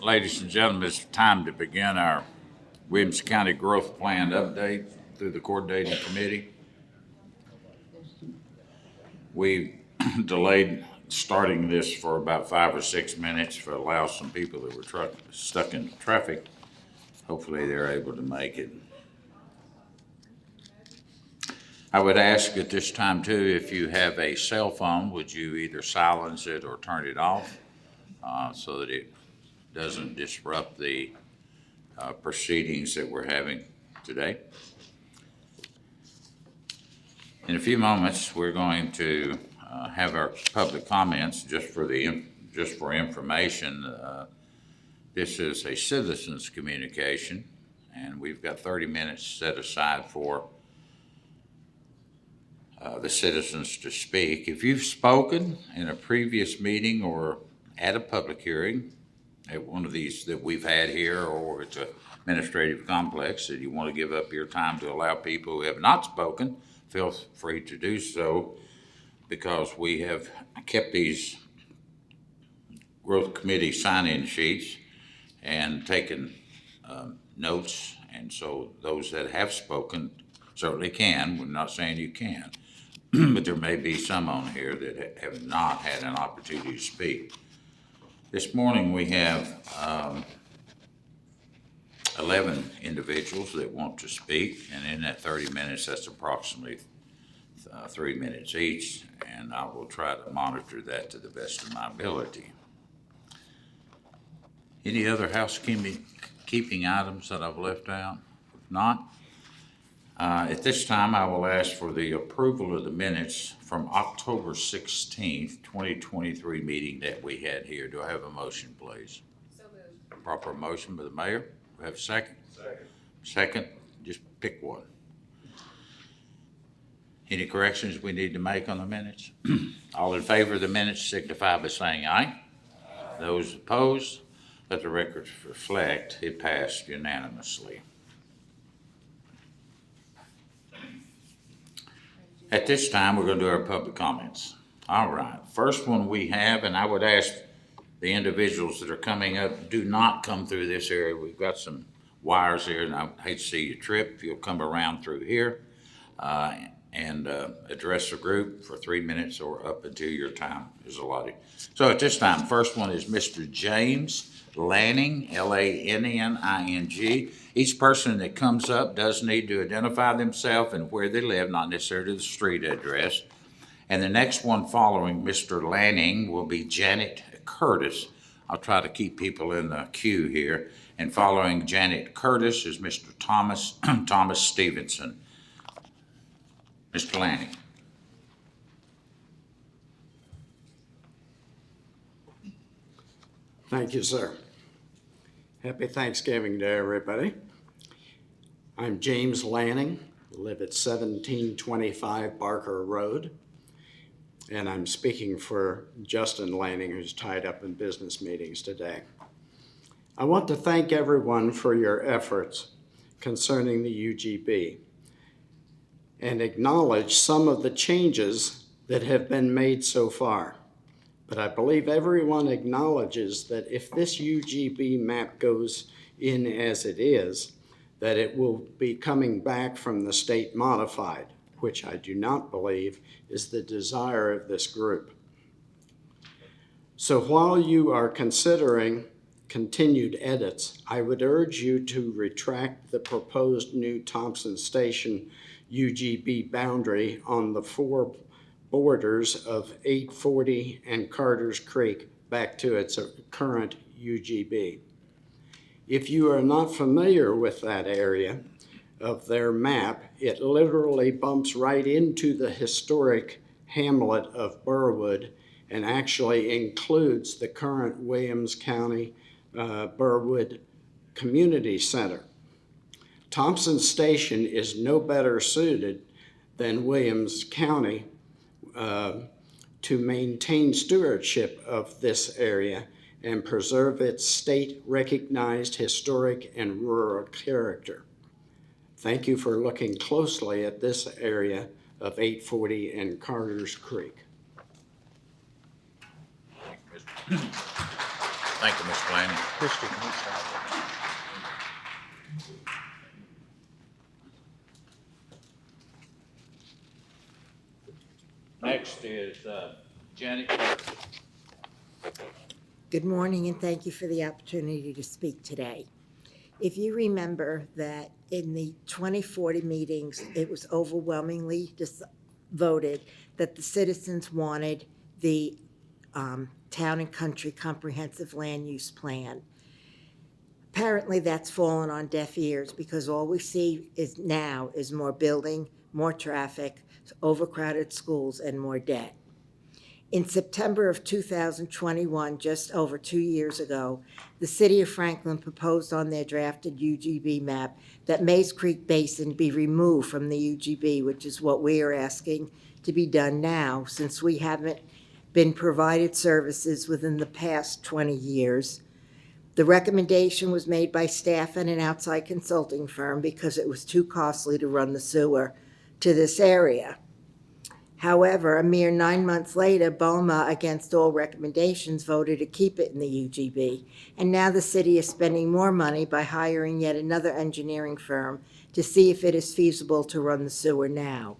Ladies and gentlemen, it's time to begin our Williamson County Growth Plan update through the coordinating committee. We delayed starting this for about 5 or 6 minutes to allow some people that were stuck in traffic. Hopefully they're able to make it. I would ask at this time too, if you have a cell phone, would you either silence it or turn it off so that it doesn't disrupt the proceedings that we're having today. In a few moments, we're going to have our public comments just for information. This is a citizens communication, and we've got 30 minutes set aside for the citizens to speak. If you've spoken in a previous meeting or at a public hearing, at one of these that we've had here, or it's an administrative complex, that you want to give up your time to allow people who have not spoken, feel free to do so, because we have kept these growth committee sign-in sheets and taken notes, and so those that have spoken certainly can. We're not saying you can't, but there may be some on here that have not had an opportunity to speak. This morning we have 11 individuals that want to speak, and in that 30 minutes, that's approximately 3 minutes each, and I will try to monitor that to the best of my ability. Any other housekeeping items that I've left out? If not, at this time, I will ask for the approval of the minutes from October 16th, 2023 meeting that we had here. Do I have a motion, please? So moved. Proper motion by the mayor. Do we have a second? Second, just pick one. Any corrections we need to make on the minutes? All in favor of the minutes signify by saying aye. Those opposed, let the records reflect it passed unanimously. At this time, we're going to do our public comments. All right, first one we have, and I would ask the individuals that are coming up, do not come through this area. We've got some wires here, and I hate to see you trip. If you'll come around through here and address the group for 3 minutes or up until your time is allotted. So at this time, first one is Mr. James Lanning, Lanning. Each person that comes up does need to identify themselves and where they live, not necessarily the street address. And the next one following Mr. Lanning will be Janet Curtis. I'll try to keep people in the queue here. And following Janet Curtis is Mr. Thomas Stevenson. Mr. Lanning. Thank you, sir. Happy Thanksgiving to everybody. I'm James Lanning, live at 1725 Barker Road, and I'm speaking for Justin Lanning, who's tied up in business meetings today. I want to thank everyone for your efforts concerning the UGB and acknowledge some of the changes that have been made so far. But I believe everyone acknowledges that if this UGB map goes in as it is, that it will be coming back from the state modified, which I do not believe is the desire of this group. So while you are considering continued edits, I would urge you to retract the proposed new Thompson Station UGB boundary on the four borders of 840 and Carter's Creek back to its current UGB. If you are not familiar with that area of their map, it literally bumps right into the historic hamlet of Burwood and actually includes the current Williams County Burwood Community Center. Thompson Station is no better suited than Williams County to maintain stewardship of this area and preserve its state-recognized historic and rural character. Thank you for looking closely at this area of 840 and Carter's Creek. Thank you, Mr. Lanning. Christian, can you start? Next is Janet. Good morning, and thank you for the opportunity to speak today. If you remember that in the 2040 meetings, it was overwhelmingly voted that the citizens wanted the Town and Country Comprehensive Land Use Plan. Apparently, that's fallen on deaf ears because all we see now is more building, more traffic, overcrowded schools, and more debt. In September of 2021, just over 2 years ago, the City of Franklin proposed on their drafted UGB map that Mays Creek Basin be removed from the UGB, which is what we are asking to be done now, since we haven't been provided services within the past 20 years. The recommendation was made by staff and an outside consulting firm because it was too costly to run the sewer to this area. However, a mere 9 months later, BOMA, against all recommendations, voted to keep it in the UGB. And now the city is spending more money by hiring yet another engineering firm to see if it is feasible to run the sewer now.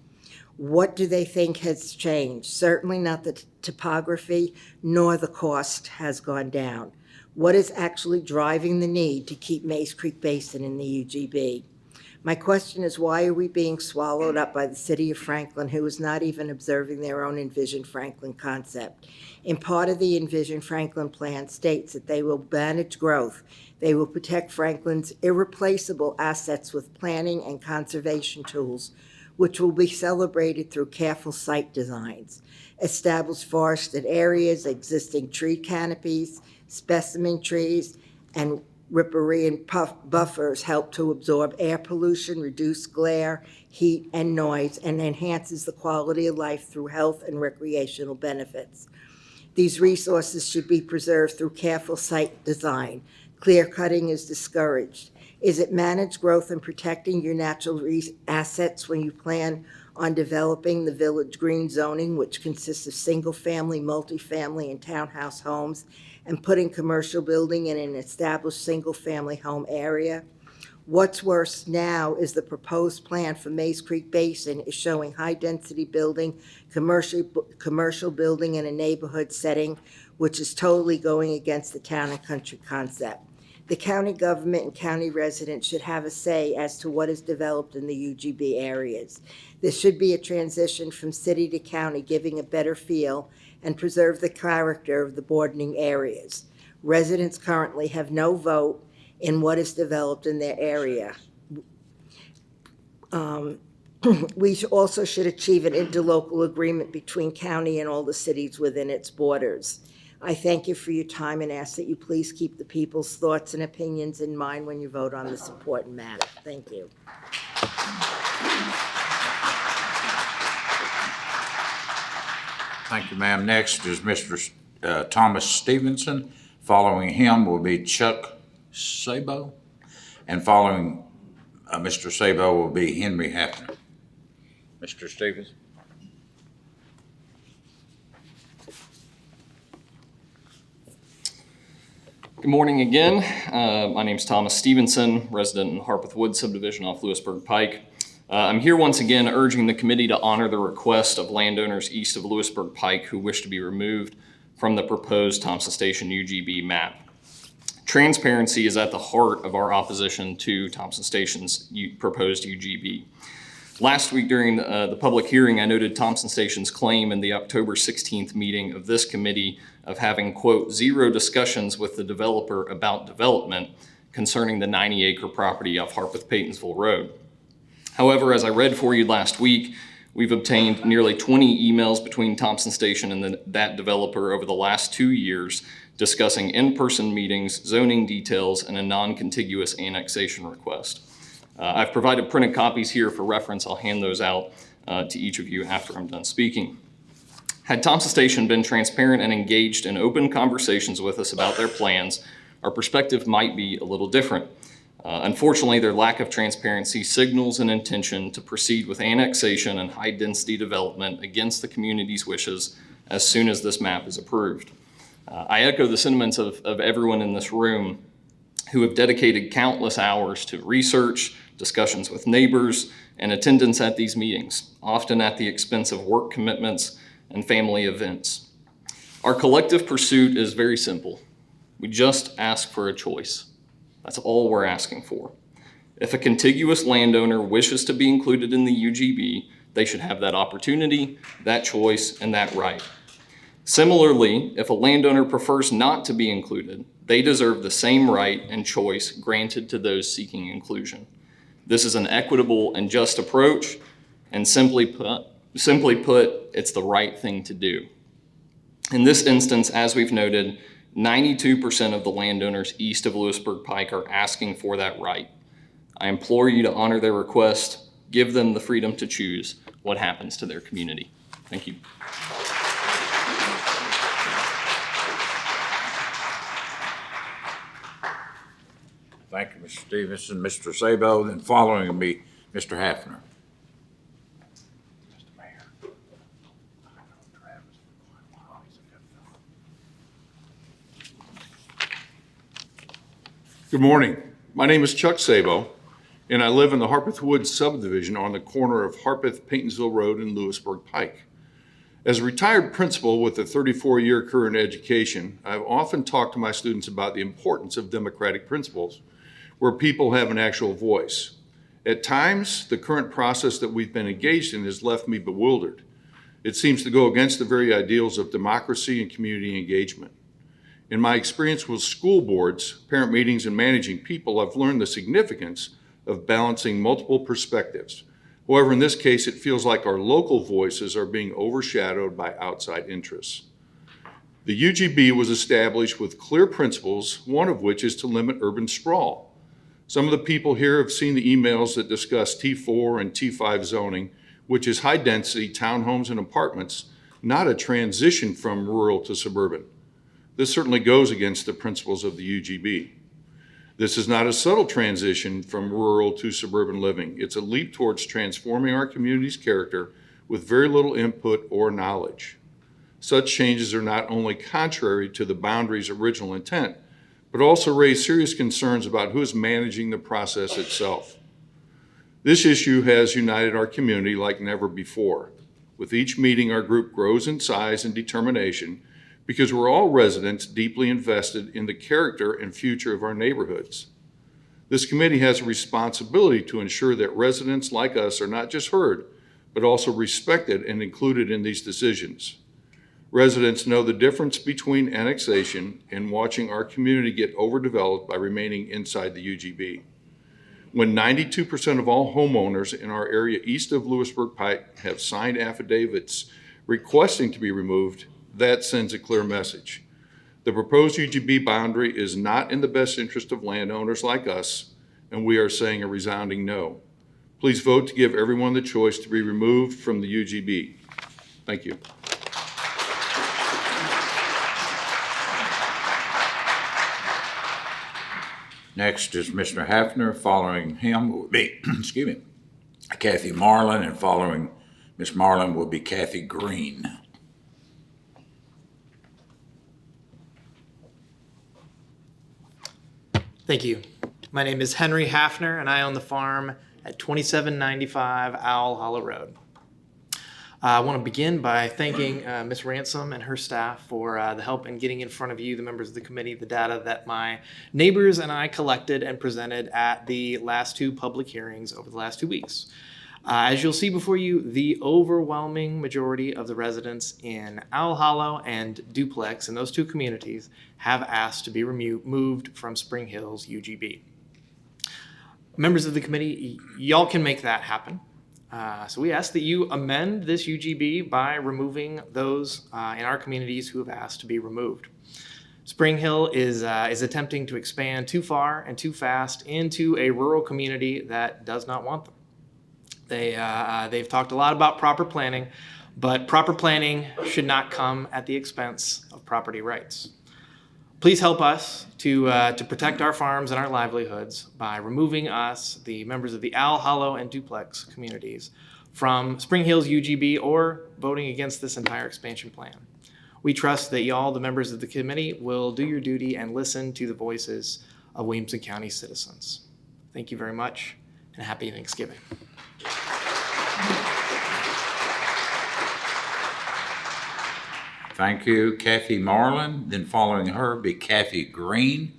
What do they think has changed? Certainly not the topography, nor the cost has gone down. What is actually driving the need to keep Mays Creek Basin in the UGB? My question is, why are we being swallowed up by the City of Franklin, who is not even observing their own Envision Franklin concept? In part of the Envision Franklin plan states that they will manage growth. They will protect Franklin's irreplaceable assets with planning and conservation tools, which will be celebrated through careful site designs, establish forested areas, existing tree canopies, specimen trees, and riparian buffers help to absorb air pollution, reduce glare, heat, and noise, and enhances the quality of life through health and recreational benefits. These resources should be preserved through careful site design. Clear cutting is discouraged. Is it managed growth and protecting your natural assets when you plan on developing the village green zoning, which consists of single-family, multifamily, and townhouse homes, and putting commercial building in an established single-family home area? What's worse now is the proposed plan for Mays Creek Basin is showing high-density building, commercial building in a neighborhood setting, which is totally going against the town and country concept. The county government and county residents should have a say as to what is developed in the UGB areas. There should be a transition from city to county, giving a better feel and preserve the character of the bordering areas. Residents currently have no vote in what is developed in their area. We also should achieve an interlocal agreement between county and all the cities within its borders. I thank you for your time and ask that you please keep the people's thoughts and opinions in mind when you vote on this important matter. Thank you. Thank you, ma'am. Next is Mr. Thomas Stevenson. Following him will be Chuck Sabo. And following Mr. Sabo will be Henry Hafner. Mr. Stevenson. Good morning again. My name's Thomas Stevenson, resident in Harpeth Woods subdivision off Lewisburg Pike. I'm here once again urging the committee to honor the request of landowners east of Lewisburg Pike who wish to be removed from the proposed Thompson Station UGB map. Transparency is at the heart of our opposition to Thompson Station's proposed UGB. Last week during the public hearing, I noted Thompson Station's claim in the October 16th meeting of this committee of having, quote, zero discussions with the developer about development concerning the 90-acre property off Harpeth-Paytonsville Road. However, as I read for you last week, we've obtained nearly 20 emails between Thompson Station and that developer over the last 2 years discussing in-person meetings, zoning details, and a non-contiguous annexation request. I've provided printed copies here for reference. I'll hand those out to each of you after I'm done speaking. Had Thompson Station been transparent and engaged in open conversations with us about their plans, our perspective might be a little different. Unfortunately, their lack of transparency signals an intention to proceed with annexation and high-density development against the community's wishes as soon as this map is approved. I echo the sentiments of everyone in this room who have dedicated countless hours to research, discussions with neighbors, and attendance at these meetings, often at the expense of work commitments and family events. Our collective pursuit is very simple. We just ask for a choice. That's all we're asking for. If a contiguous landowner wishes to be included in the UGB, they should have that opportunity, that choice, and that right. Similarly, if a landowner prefers not to be included, they deserve the same right and choice granted to those seeking inclusion. This is an equitable and just approach, and simply put, it's the right thing to do. In this instance, as we've noted, 92% of the landowners east of Lewisburg Pike are asking for that right. I implore you to honor their request, give them the freedom to choose what happens to their community. Thank you. Thank you, Mr. Stevenson. Mr. Sabo, then following will be Mr. Hafner. Mr. Mayor. Good morning. My name is Chuck Sabo, and I live in the Harpeth Woods subdivision on the corner of Harpeth-Paytonsville Road and Lewisburg Pike. As a retired principal with a 34-year career in education, I've often talked to my students about the importance of democratic principles, where people have an actual voice. At times, the current process that we've been engaged in has left me bewildered. It seems to go against the very ideals of democracy and community engagement. In my experience with school boards, parent meetings, and managing people, I've learned the significance of balancing multiple perspectives. However, in this case, it feels like our local voices are being overshadowed by outside interests. The UGB was established with clear principles, one of which is to limit urban sprawl. Some of the people here have seen the emails that discuss T4 and T5 zoning, which is high-density townhomes and apartments, not a transition from rural to suburban. This certainly goes against the principles of the UGB. This is not a subtle transition from rural to suburban living. It's a leap towards transforming our community's character with very little input or knowledge. Such changes are not only contrary to the boundary's original intent, but also raise serious concerns about who is managing the process itself. This issue has united our community like never before. With each meeting, our group grows in size and determination because we're all residents deeply invested in the character and future of our neighborhoods. This committee has a responsibility to ensure that residents like us are not just heard, but also respected and included in these decisions. Residents know the difference between annexation and watching our community get overdeveloped by remaining inside the UGB. When 92% of all homeowners in our area east of Lewisburg Pike have signed affidavits requesting to be removed, that sends a clear message. The proposed UGB boundary is not in the best interest of landowners like us, and we are saying a resounding no. Please vote to give everyone the choice to be removed from the UGB. Thank you. Next is Mr. Hafner. Following him will be, excuse me, Kathy Marlin, and following Ms. Marlin will be Kathy Green. Thank you. My name is Henry Hafner, and I own the farm at 2795 Owl Hollow Road. I want to begin by thanking Ms. Ransom and her staff for the help in getting in front of you, the members of the committee, the data that my neighbors and I collected and presented at the last two public hearings over the last 2 weeks. As you'll see before you, the overwhelming majority of the residents in Owl Hollow and Duplex in those two communities have asked to be moved from Spring Hills UGB. Members of the committee, y'all can make that happen. So we ask that you amend this UGB by removing those in our communities who have asked to be removed. Spring Hill is attempting to expand too far and too fast into a rural community that does not want them. They've talked a lot about proper planning, but proper planning should not come at the expense of property rights. Please help us to protect our farms and our livelihoods by removing us, the members of the Owl Hollow and Duplex communities, from Spring Hills UGB or voting against this entire expansion plan. We trust that y'all, the members of the committee, will do your duty and listen to the voices of Williamson County citizens. Thank you very much, and happy Thanksgiving. Thank you, Kathy Marlin. Then following her be Kathy Green,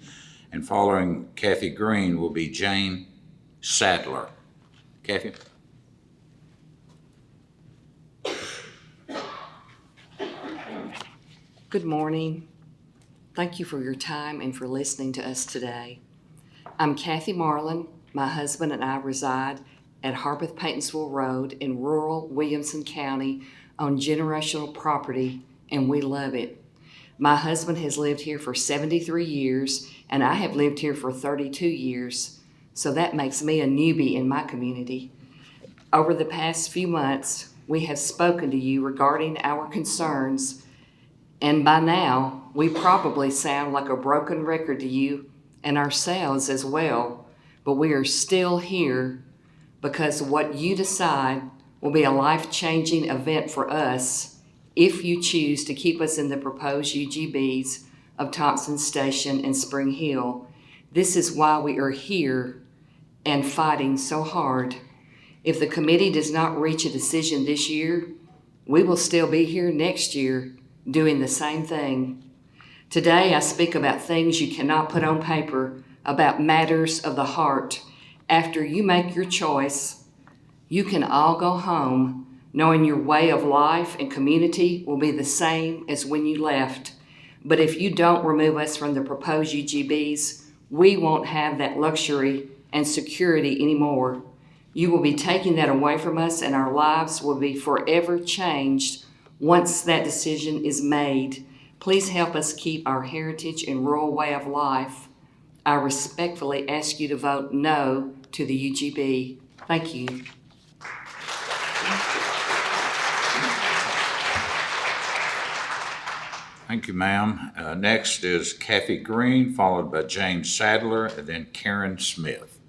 and following Kathy Green will be Jane Sadler. Kathy? Good morning. Thank you for your time and for listening to us today. I'm Kathy Marlin. My husband and I reside at Harpeth-Paintonsville Road in rural Williamson County on generational property, and we love it. My husband has lived here for 73 years, and I have lived here for 32 years, so that makes me a newbie in my community. Over the past few months, we have spoken to you regarding our concerns, and by now, we probably sound like a broken record to you and ourselves as well, but we are still here because what you decide will be a life-changing event for us if you choose to keep us in the proposed UGBs of Thompson Station and Spring Hill. This is why we are here and fighting so hard. If the committee does not reach a decision this year, we will still be here next year doing the same thing. Today, I speak about things you cannot put on paper, about matters of the heart. After you make your choice, you can all go home knowing your way of life and community will be the same as when you left. But if you don't remove us from the proposed UGBs, we won't have that luxury and security anymore. You will be taking that away from us, and our lives will be forever changed once that decision is made. Please help us keep our heritage and rural way of life. I respectfully ask you to vote no to the UGB. Thank you. Thank you, ma'am. Next is Kathy Green, followed by Jane Sadler, and then Karen Smith.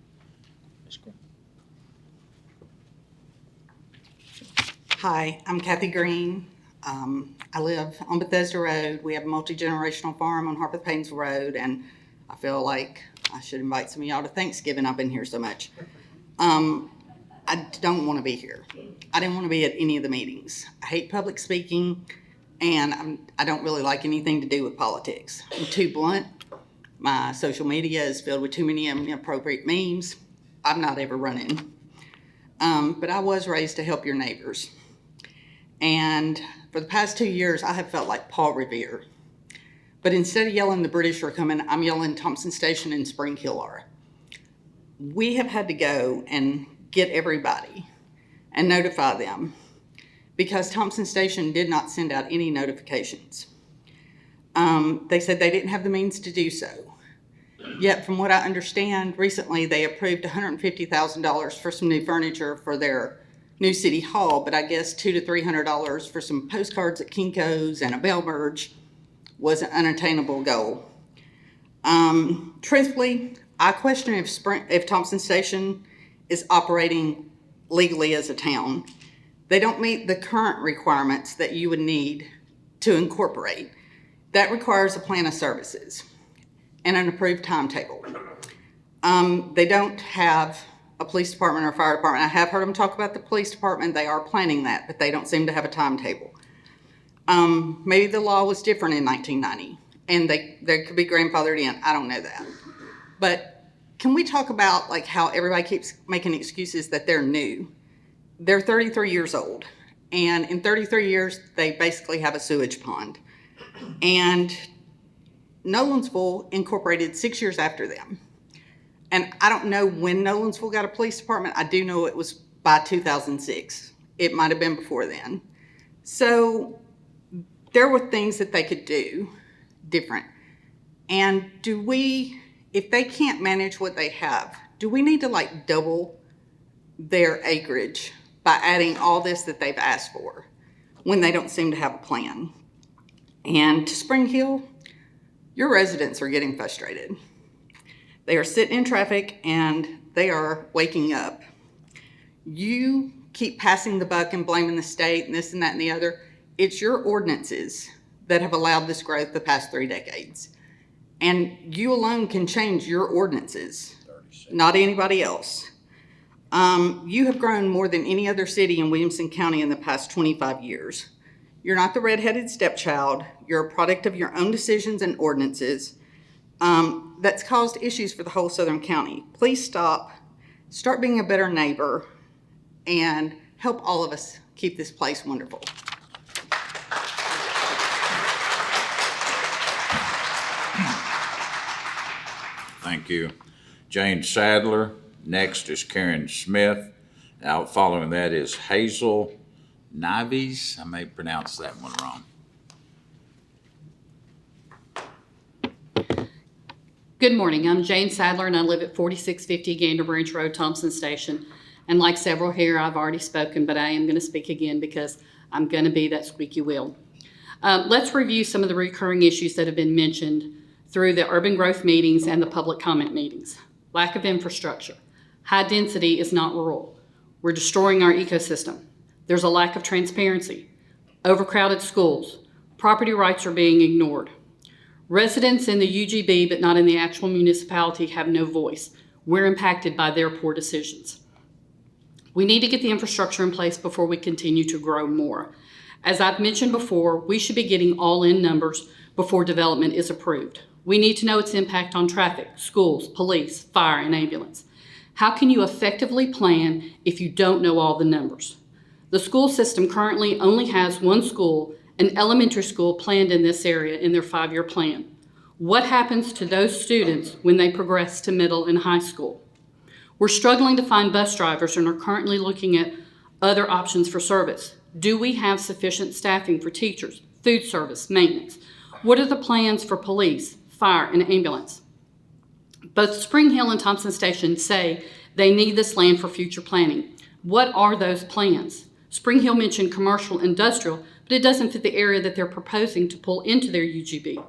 Hi, I'm Kathy Green. I live on Bethesda Road. We have a multi-generational farm on Harpeth-Paintonsville Road, and I feel like I should invite some of y'all to Thanksgiving. I've been here so much. I don't want to be here. I didn't want to be at any of the meetings. I hate public speaking, and I don't really like anything to do with politics. I'm too blunt. My social media is filled with too many inappropriate memes. I'm not ever running. But I was raised to help your neighbors. And for the past 2 years, I have felt like Paul Revere. But instead of yelling the British are coming, I'm yelling Thompson Station and Spring Hill are. We have had to go and get everybody and notify them because Thompson Station did not send out any notifications. They said they didn't have the means to do so. Yet, from what I understand, recently they approved $150,000 for some new furniture for their new city hall, but I guess $200 to $300 for some postcards at Kinko's and a bell merge was an unattainable goal. Truthfully, I question if Thompson Station is operating legally as a town. They don't meet the current requirements that you would need to incorporate. That requires a plan of services and an approved timetable. They don't have a police department or fire department. I have heard them talk about the police department. They are planning that, but they don't seem to have a timetable. Maybe the law was different in 1990 and they could be grandfathered in. I don't know that. But can we talk about like how everybody keeps making excuses that they're new? They're 33 years old, and in 33 years, they basically have a sewage pond. And Nolensville incorporated 6 years after them. And I don't know when Nolensville got a police department. I do know it was by 2006. It might have been before then. So there were things that they could do different. And if they can't manage what they have, do we need to like double their acreage by adding all this that they've asked for when they don't seem to have a plan? And to Spring Hill, your residents are getting frustrated. They are sitting in traffic and they are waking up. You keep passing the buck and blaming the state and this and that and the other. It's your ordinances that have allowed this growth the past 3 decades. And you alone can change your ordinances, not anybody else. You have grown more than any other city in Williamson County in the past 25 years. You're not the redheaded stepchild. You're a product of your own decisions and ordinances that's caused issues for the whole Southern County. Please start being a better neighbor, and help all of us keep this place wonderful. Thank you. Jane Sadler. Next is Karen Smith. Now, following that is Hazel Nives. I may pronounce that one wrong. Good morning. I'm Jane Sadler, and I live at 4650 Gander Branch Road, Thompson Station. And like several here, I've already spoken, but I am going to speak again because I'm going to be that squeaky wheel. Let's review some of the recurring issues that have been mentioned through the urban growth meetings and the public comment meetings. Lack of infrastructure. High density is not rural. We're destroying our ecosystem. There's a lack of transparency. Overcrowded schools. Property rights are being ignored. Residents in the UGB, but not in the actual municipality, have no voice. We're impacted by their poor decisions. We need to get the infrastructure in place before we continue to grow more. As I've mentioned before, we should be getting all-in numbers before development is approved. We need to know its impact on traffic, schools, police, fire, and ambulance. How can you effectively plan if you don't know all the numbers? The school system currently only has one school, an elementary school, planned in this area in their 5-year plan. What happens to those students when they progress to middle and high school? We're struggling to find bus drivers and are currently looking at other options for service. Do we have sufficient staffing for teachers, food service, maintenance? What are the plans for police, fire, and ambulance? Both Spring Hill and Thompson Station say they need this land for future planning. What are those plans? Spring Hill mentioned commercial, industrial, but it doesn't fit the area that they're proposing to pull into their UGB.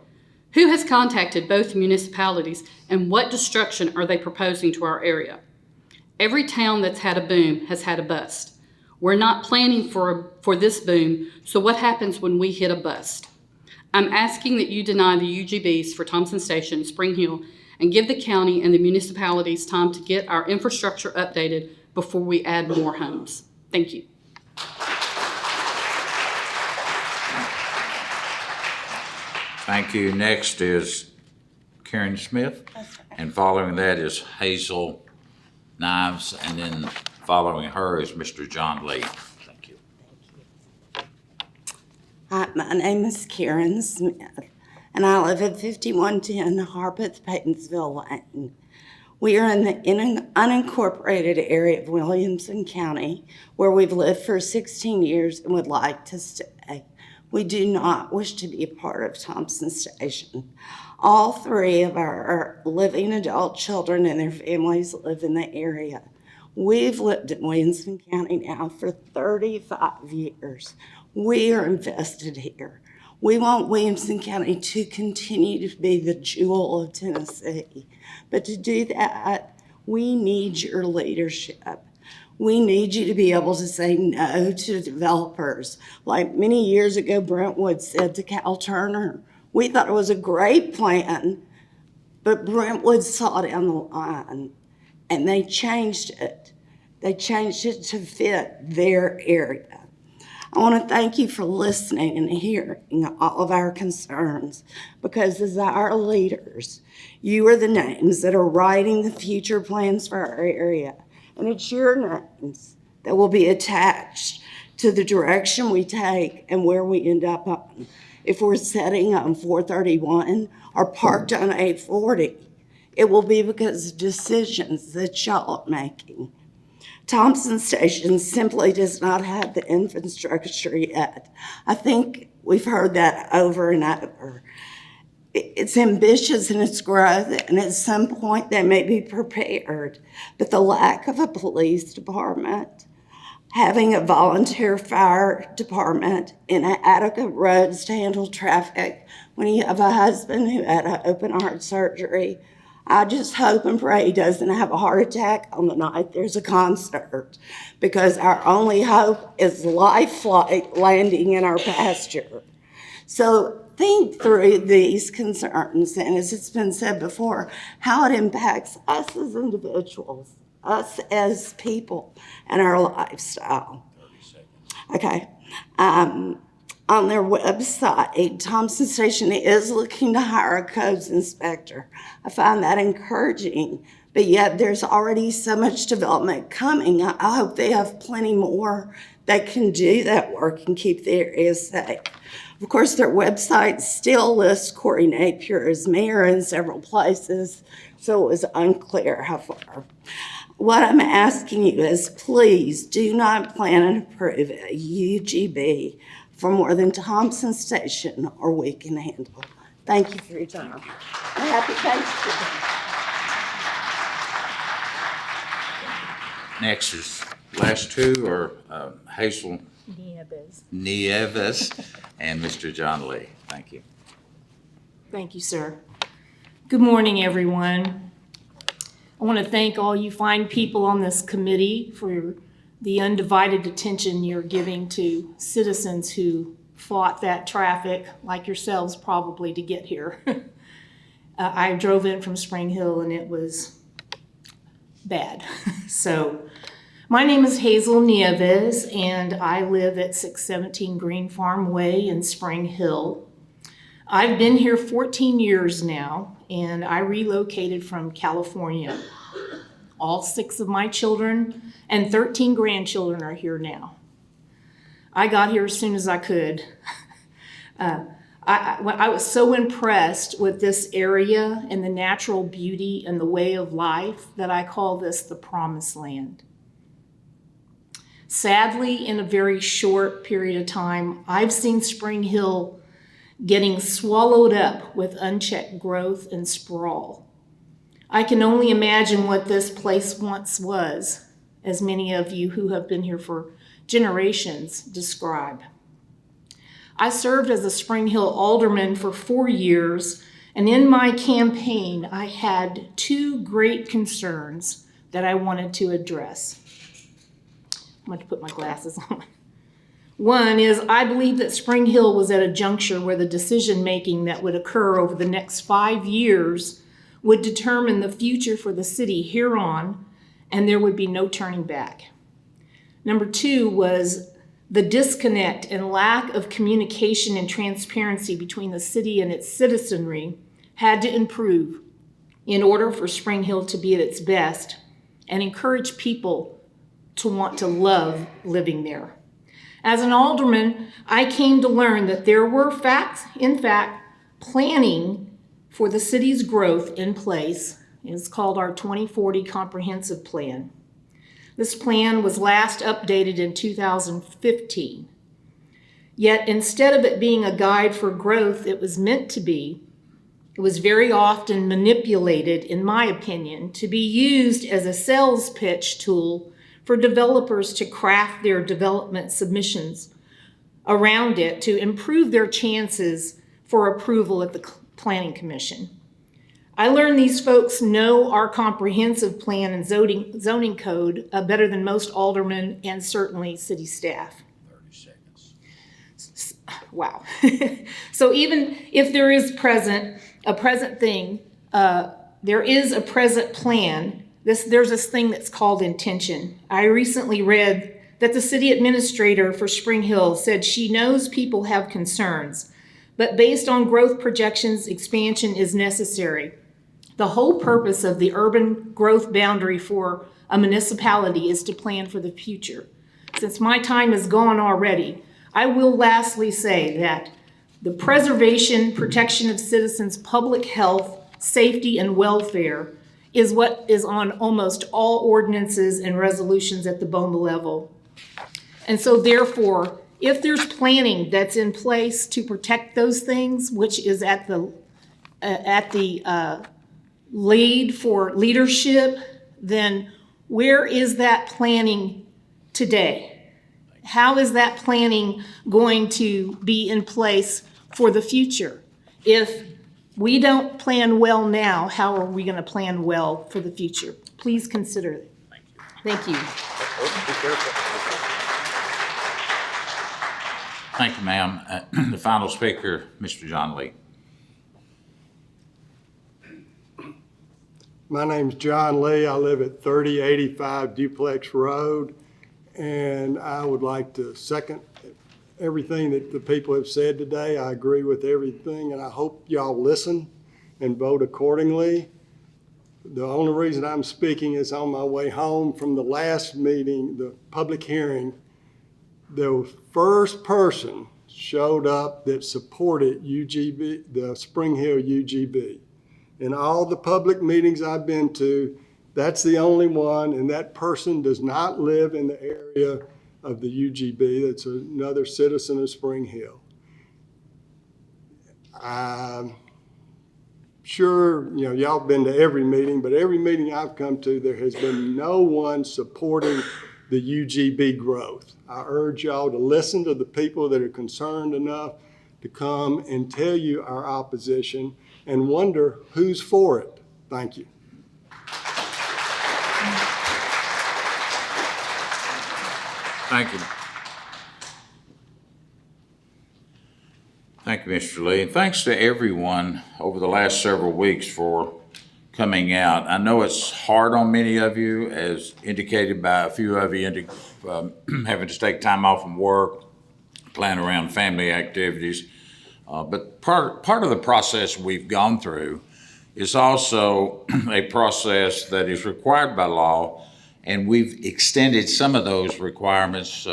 Who has contacted both municipalities, and what destruction are they proposing to our area? Every town that's had a boom has had a bust. We're not planning for this boom, so what happens when we hit a bust? I'm asking that you deny the UGBs for Thompson Station, Spring Hill, and give the county and the municipalities time to get our infrastructure updated before we add more homes. Thank you. Thank you. Next is Karen Smith. And following that is Hazel Nives. And then following her is Mr. John Lee. Thank you. Hi, my name is Karen Smith, and I live at 5110 Harpeth, Paytonsville Lane. We are in the unincorporated area of Williamson County, where we've lived for 16 years and would like to stay. We do not wish to be a part of Thompson Station. All 3 of our living adult children and their families live in the area. We've lived in Williamson County now for 35 years. We are invested here. We want Williamson County to continue to be the jewel of Tennessee. But to do that, we need your leadership. We need you to be able to say no to developers. Like many years ago, Brentwood said to Cal Turner, we thought it was a great plan, but Brentwood saw down the line and they changed it. They changed it to fit their area. I want to thank you for listening and hearing all of our concerns, because as our leaders, you are the names that are writing the future plans for our area. And it's your names that will be attached to the direction we take and where we end up on. If we're sitting on 431 or parked on 840, it will be because of decisions that y'all are making. Thompson Station simply does not have the infrastructure yet. I think we've heard that over and over. It's ambitious in its growth, and at some point they may be prepared. But the lack of a police department, having a volunteer fire department, inadequate roads to handle traffic, when you have a husband who had an open heart surgery, I just hope and pray he doesn't have a heart attack on the night there's a concert, because our only hope is life flight landing in our pasture. So think through these concerns, and as it's been said before, how it impacts us as individuals, us as people, and our lifestyle. Okay. On their website, Thompson Station is looking to hire a codes inspector. I find that encouraging, but yet there's already so much development coming. I hope they have plenty more that can do that work and keep the area safe. Of course, their website still lists Corey Napier as mayor in several places, so it was unclear how far. What I'm asking you is please do not plan and approve a UGB for more than Thompson Station or we can handle. Thank you for your time. And happy Thanksgiving. Next is, last two are Hazel Nieves and Mr. John Lee. Thank you. Thank you, sir. Good morning, everyone. I want to thank all you fine people on this committee for the undivided attention you're giving to citizens who fought that traffic, like yourselves probably, to get here. I drove in from Spring Hill and it was bad. So my name is Hazel Nieves and I live at 617 Green Farm Way in Spring Hill. I've been here 14 years now and I relocated from California. All 6 of my children and 13 grandchildren are here now. I got here as soon as I could. I was so impressed with this area and the natural beauty and the way of life that I call this the promised land. Sadly, in a very short period of time, I've seen Spring Hill getting swallowed up with unchecked growth and sprawl. I can only imagine what this place once was, as many of you who have been here for generations describe. I served as a Spring Hill alderman for 4 years, and in my campaign, I had 2 great concerns that I wanted to address. I'm going to put my glasses on. One is I believe that Spring Hill was at a juncture where the decision-making that would occur over the next 5 years would determine the future for the city here on, and there would be no turning back. Number 2 was the disconnect and lack of communication and transparency between the city and its citizenry had to improve in order for Spring Hill to be at its best and encourage people to want to love living there. As an alderman, I came to learn that there were in fact, planning for the city's growth in place. It's called our 2040 Comprehensive Plan. This plan was last updated in 2015. Yet instead of it being a guide for growth it was meant to be, it was very often manipulated, in my opinion, to be used as a sales pitch tool for developers to craft their development submissions around it to improve their chances for approval at the Planning Commission. I learned these folks know our comprehensive plan and zoning code better than most aldermen and certainly city staff. 30 seconds. Wow. So even if there is a present thing, there is a present plan. There's this thing that's called intention. I recently read that the city administrator for Spring Hill said she knows people have concerns, but based on growth projections, expansion is necessary. The whole purpose of the urban growth boundary for a municipality is to plan for the future. Since my time is gone already, I will lastly say that the preservation, protection of citizens' public health, safety, and welfare is what is on almost all ordinances and resolutions at the BOMA level. And so therefore, if there's planning that's in place to protect those things, which is at the lead for leadership, then where is that planning today? How is that planning going to be in place for the future? If we don't plan well now, how are we going to plan well for the future? Please consider it. Thank you. Thank you, ma'am. The final speaker, Mr. John Lee. My name's John Lee. I live at 3085 Duplex Road, and I would like to second everything that the people have said today. I agree with everything, and I hope y'all listen and vote accordingly. The only reason I'm speaking is on my way home from the last meeting, the public hearing. The first person showed up that supported UGB, the Spring Hill UGB. In all the public meetings I've been to, that's the only one, and that person does not live in the area of the UGB. That's another citizen of Spring Hill. I'm sure, y'all been to every meeting, but every meeting I've come to, there has been no one supporting the UGB growth. I urge y'all to listen to the people that are concerned enough to come and tell you our opposition and wonder who's for it. Thank you. Thank you. Thank you, Mr. Lee. And thanks to everyone over the last several weeks for coming out. I know it's hard on many of you, as indicated by a few of you, having to take time off from work, plan around family activities. But part of the process we've gone through is also a process that is required by law, and we've extended some of those requirements,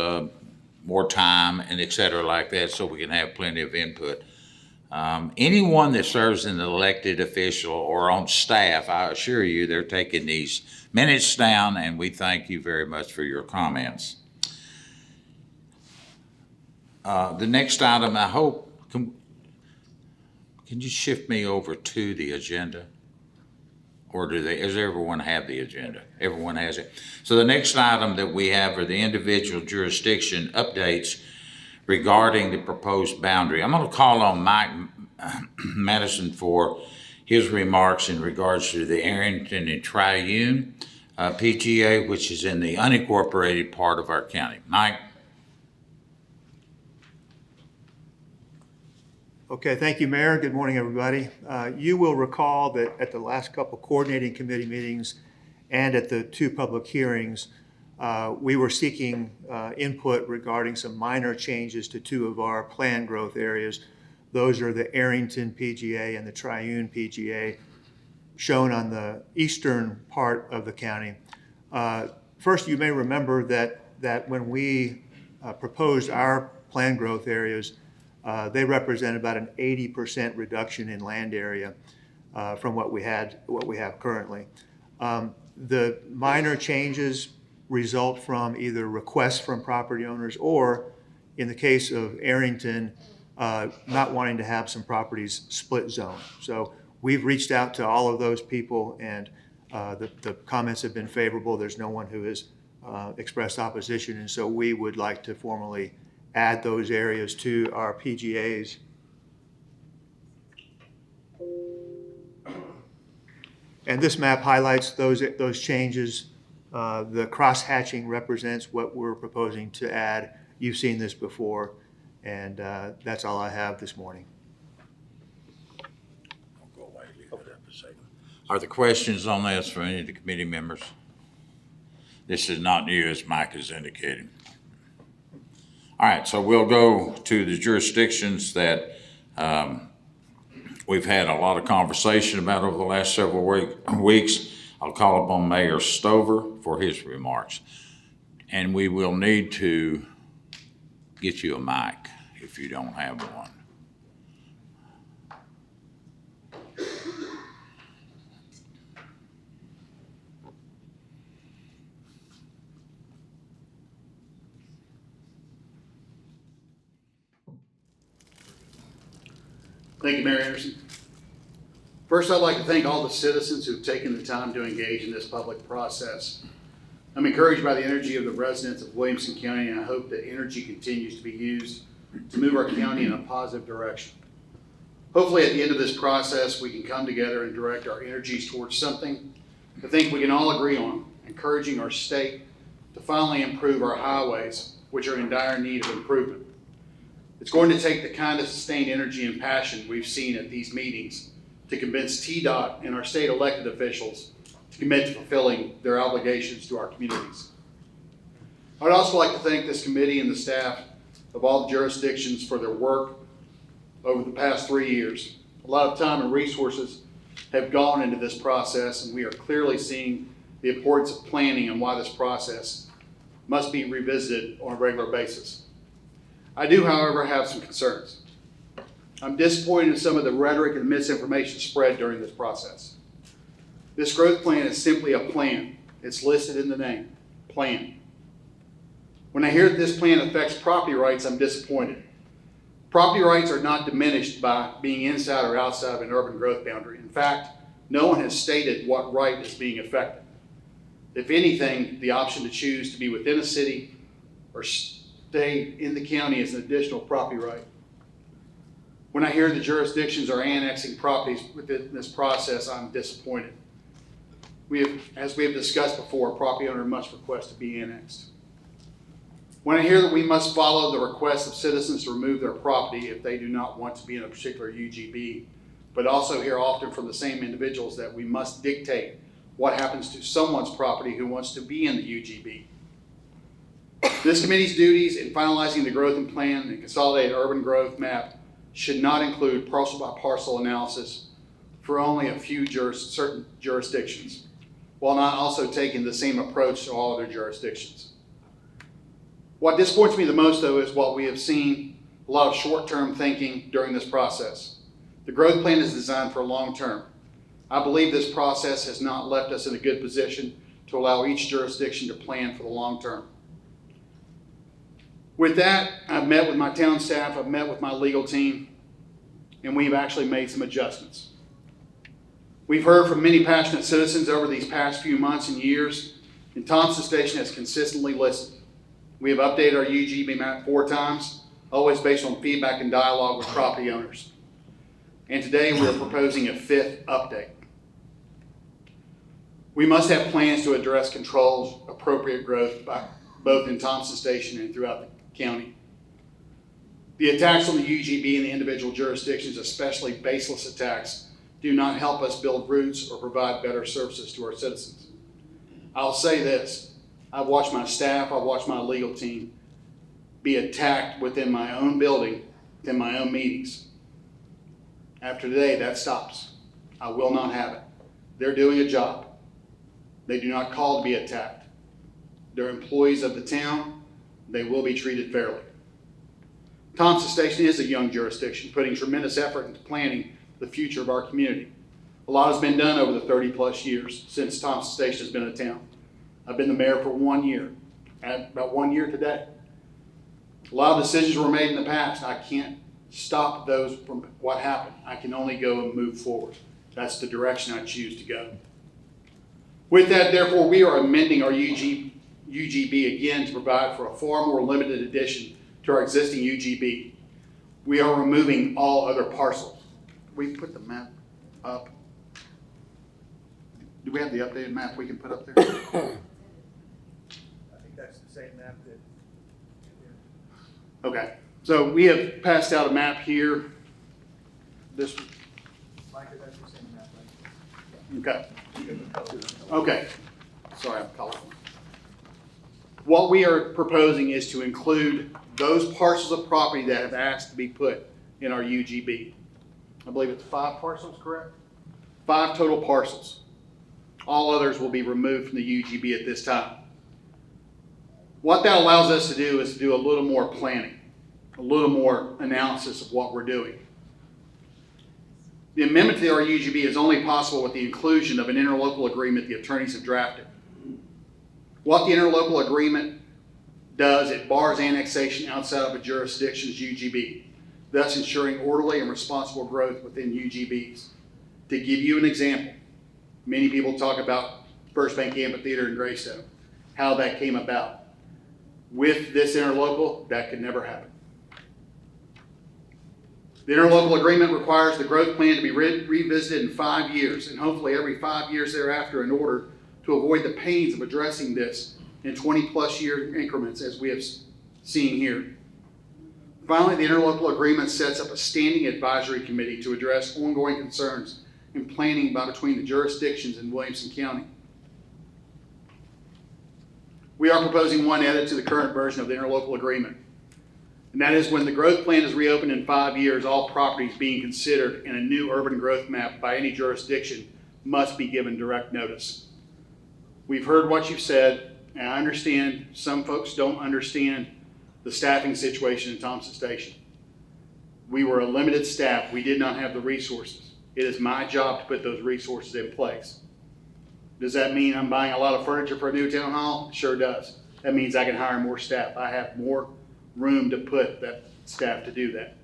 more time and et cetera like that, so we can have plenty of input. Anyone that serves in an elected official or on staff, I assure you, they're taking these minutes down, and we thank you very much for your comments. The next item, I hope, can you shift me over to the agenda? Or does everyone have the agenda? Everyone has it. So the next item that we have are the individual jurisdiction updates regarding the proposed boundary. I'm going to call on Mike Madison for his remarks in regards to the Arrington and Triune PGA, which is in the unincorporated part of our county. Mike? Okay, thank you, Mayor. Good morning, everybody. You will recall that at the last couple coordinating committee meetings and at the two public hearings, we were seeking input regarding some minor changes to two of our planned growth areas. Those are the Arrington PGA and the Triune PGA, shown on the eastern part of the county. First, you may remember that when we proposed our planned growth areas, they represent about an 80% reduction in land area from what we have currently. The minor changes result from either requests from property owners or, in the case of Arrington, not wanting to have some properties split zone. So we've reached out to all of those people, and the comments have been favorable. There's no one who has expressed opposition, and so we would like to formally add those areas to our PGAs. And this map highlights those changes. The cross-hatching represents what we're proposing to add. You've seen this before, and that's all I have this morning. I'll go away, leave it up a second. Are there questions on this from any of the committee members? This is not new, as Mike has indicated. All right, so we'll go to the jurisdictions that we've had a lot of conversation about over the last several weeks. I'll call upon Mayor Stover for his remarks. And we will need to get you a mic if you don't have one. Thank you, Mayor Anderson. First, I'd like to thank all the citizens who've taken the time to engage in this public process. I'm encouraged by the energy of the residents of Williamson County, and I hope that energy continues to be used to move our county in a positive direction. Hopefully, at the end of this process, we can come together and direct our energies towards something I think we can all agree on, encouraging our state to finally improve our highways, which are in dire need of improvement. It's going to take the kind of sustained energy and passion we've seen at these meetings to convince TDOT and our state elected officials to commit to fulfilling their obligations to our communities. I would also like to thank this committee and the staff of all the jurisdictions for their work over the past 3 years. A lot of time and resources have gone into this process, and we are clearly seeing the importance of planning and why this process must be revisited on a regular basis. I do, however, have some concerns. I'm disappointed in some of the rhetoric and misinformation spread during this process. This growth plan is simply a plan. It's listed in the name, plan. When I hear that this plan affects property rights, I'm disappointed. Property rights are not diminished by being inside or outside of an urban growth boundary. In fact, no one has stated what right is being affected. If anything, the option to choose to be within a city or stay in the county is an additional property right. When I hear the jurisdictions are annexing properties within this process, I'm disappointed. As we have discussed before, a property owner must request to be annexed. When I hear that we must follow the request of citizens to remove their property if they do not want to be in a particular UGB, but also hear often from the same individuals that we must dictate what happens to someone's property who wants to be in the UGB. This committee's duties in finalizing the growth and plan and consolidated urban growth map should not include parcel by parcel analysis for only a few certain jurisdictions, while not also taking the same approach to all other jurisdictions. What disappoints me the most, though, is what we have seen a lot of short-term thinking during this process. The growth plan is designed for long-term. I believe this process has not left us in a good position to allow each jurisdiction to plan for the long term. With that, I've met with my town staff, I've met with my legal team, and we've actually made some adjustments. We've heard from many passionate citizens over these past few months and years, and Thompson Station has consistently listened. We have updated our UGB map 4 times, always based on feedback and dialogue with property owners. And today we are proposing a 5th update. We must have plans to address controls appropriate growth by both in Thompson Station and throughout the county. The attacks on the UGB and the individual jurisdictions, especially baseless attacks, do not help us build routes or provide better services to our citizens. I'll say this. I've watched my staff, I've watched my legal team be attacked within my own building, in my own meetings. After today, that stops. I will not have it. They're doing a job. They do not call to be attacked. They're employees of the town. They will be treated fairly. Thompson Station is a young jurisdiction, putting tremendous effort into planning the future of our community. A lot has been done over the 30+ years since Thompson Station has been a town. I've been the mayor for 1 year, about 1 year today. A lot of decisions were made in the past. I can't stop those from what happened. I can only go and move forward. That's the direction I choose to go. With that, therefore, we are amending our UGB again to provide for a far more limited addition to our existing UGB. We are removing all other parcels. We put the map up. Do we have the updated map we can put up there? I think that's the same map that. Okay, so we have passed out a map here. This, Micah, that's the same map, right? okay. Okay, sorry, I'm colorful. What we are proposing is to include those parcels of property that have asked to be put in our UGB. I believe it's 5 parcels, correct? 5 total parcels. All others will be removed from the UGB at this time. What that allows us to do is to do a little more planning, a little more analysis of what we're doing. The amendment to our UGB is only possible with the inclusion of an interlocal agreement the attorneys have drafted. What the interlocal agreement does, it bars annexation outside of a jurisdiction's UGB, thus ensuring orderly and responsible growth within UGBs. To give you an example, many people talk about First Bank Amphitheater in Greystone, how that came about. With this interlocal, that could never happen. The interlocal agreement requires the growth plan to be revisited in 5 years, and hopefully every 5 years thereafter, in order to avoid the pains of addressing this in 20+ year increments as we have seen here. Finally, the interlocal agreement sets up a standing advisory committee to address ongoing concerns in planning between the jurisdictions in Williamson County. We are proposing one edit to the current version of the interlocal agreement, and that is when the growth plan is reopened in 5 years, all properties being considered in a new urban growth map by any jurisdiction must be given direct notice. We've heard what you've said, and I understand some folks don't understand the staffing situation in Thompson Station. We were a limited staff. We did not have the resources. It is my job to put those resources in place. Does that mean I'm buying a lot of furniture for a new town hall? Sure does. That means I can hire more staff. I have more room to put that staff to do that.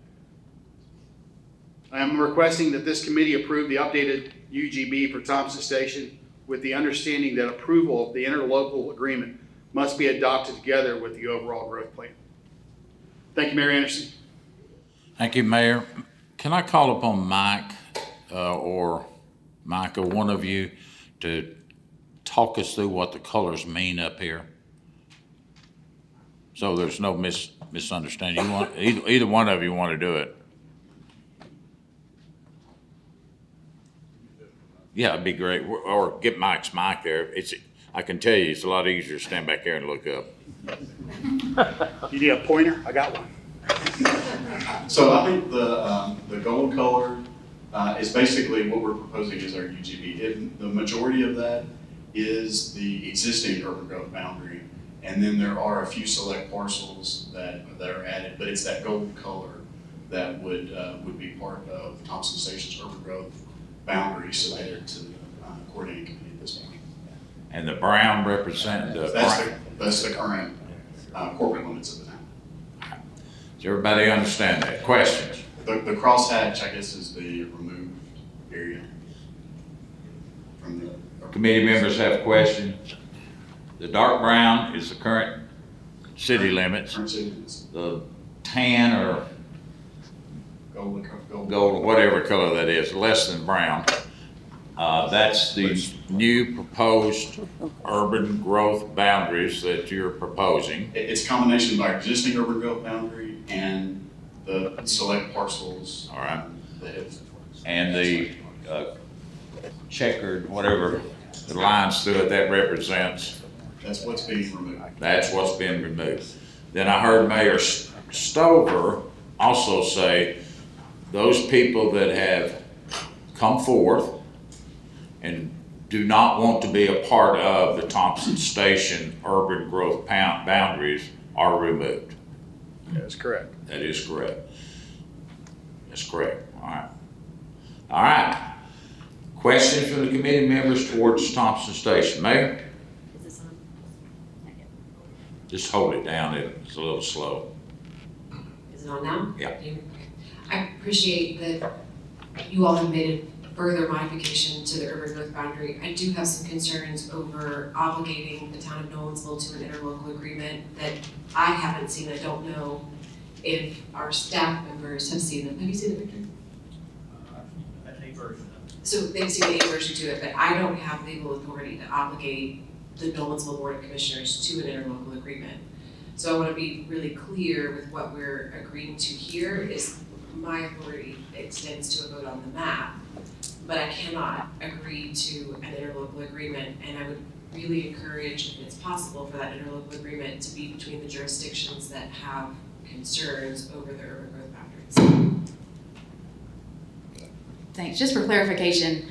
I am requesting that this committee approve the updated UGB for Thompson Station with the understanding that approval of the interlocal agreement must be adopted together with the overall growth plan. Thank you, Mayor Anderson. Thank you, Mayor. Can I call upon Mike or Micah, one of you, to talk us through what the colors mean up here? So there's no misunderstanding. You want, either one of you want to do it? Yeah, it'd be great. Or get Mike's mic there. I can tell you, it's a lot easier to stand back there and look up. You need a pointer? I got one. So I think the gold color is basically what we're proposing as our UGB. The majority of that is the existing urban growth boundary, and then there are a few select parcels that are added, but it's that gold color that would be part of Thompson Station's urban growth boundary submitted to the coordinating committee at this point. And the brown represent the... That's the current corporate limits of the town. Does everybody understand that? Questions? The crosshatch, I guess, is the removed area from the... Committee members have questions? The dark brown is the current city limits. Current city limits. The tan or gold, whatever color that is, less than brown, that's the new proposed urban growth boundaries that you're proposing. It's a combination of our existing urban growth boundary and the select parcels. All right. That have, and the checkered, whatever the lines through it, that represents. That's what's being removed. That's what's been removed. Then I heard Mayor Stover also say those people that have come forth and do not want to be a part of the Thompson Station urban growth boundaries are removed. That's correct. That is correct. That's correct. All right. All right. Questions from the committee members towards Thompson Station? Mayor? Is this on? Just hold it down. It's a little slow. Is it on now? Yeah. I appreciate that you all have made a further modification to the urban growth boundary. I do have some concerns over obligating the town of Nolensville to an interlocal agreement that I haven't seen. I don't know if our staff members have seen them. Have you seen it, Victor? A version of it. So they've seen a version to it, but I don't have legal authority to obligate the Nolensville Board of Commissioners to an interlocal agreement. So I want to be really clear with what we're agreeing to here is my authority extends to a vote on the map, but I cannot agree to an interlocal agreement, and I would really encourage, if it's possible, for that interlocal agreement to be between the jurisdictions that have concerns over the urban growth boundaries. Thanks. Just for clarification,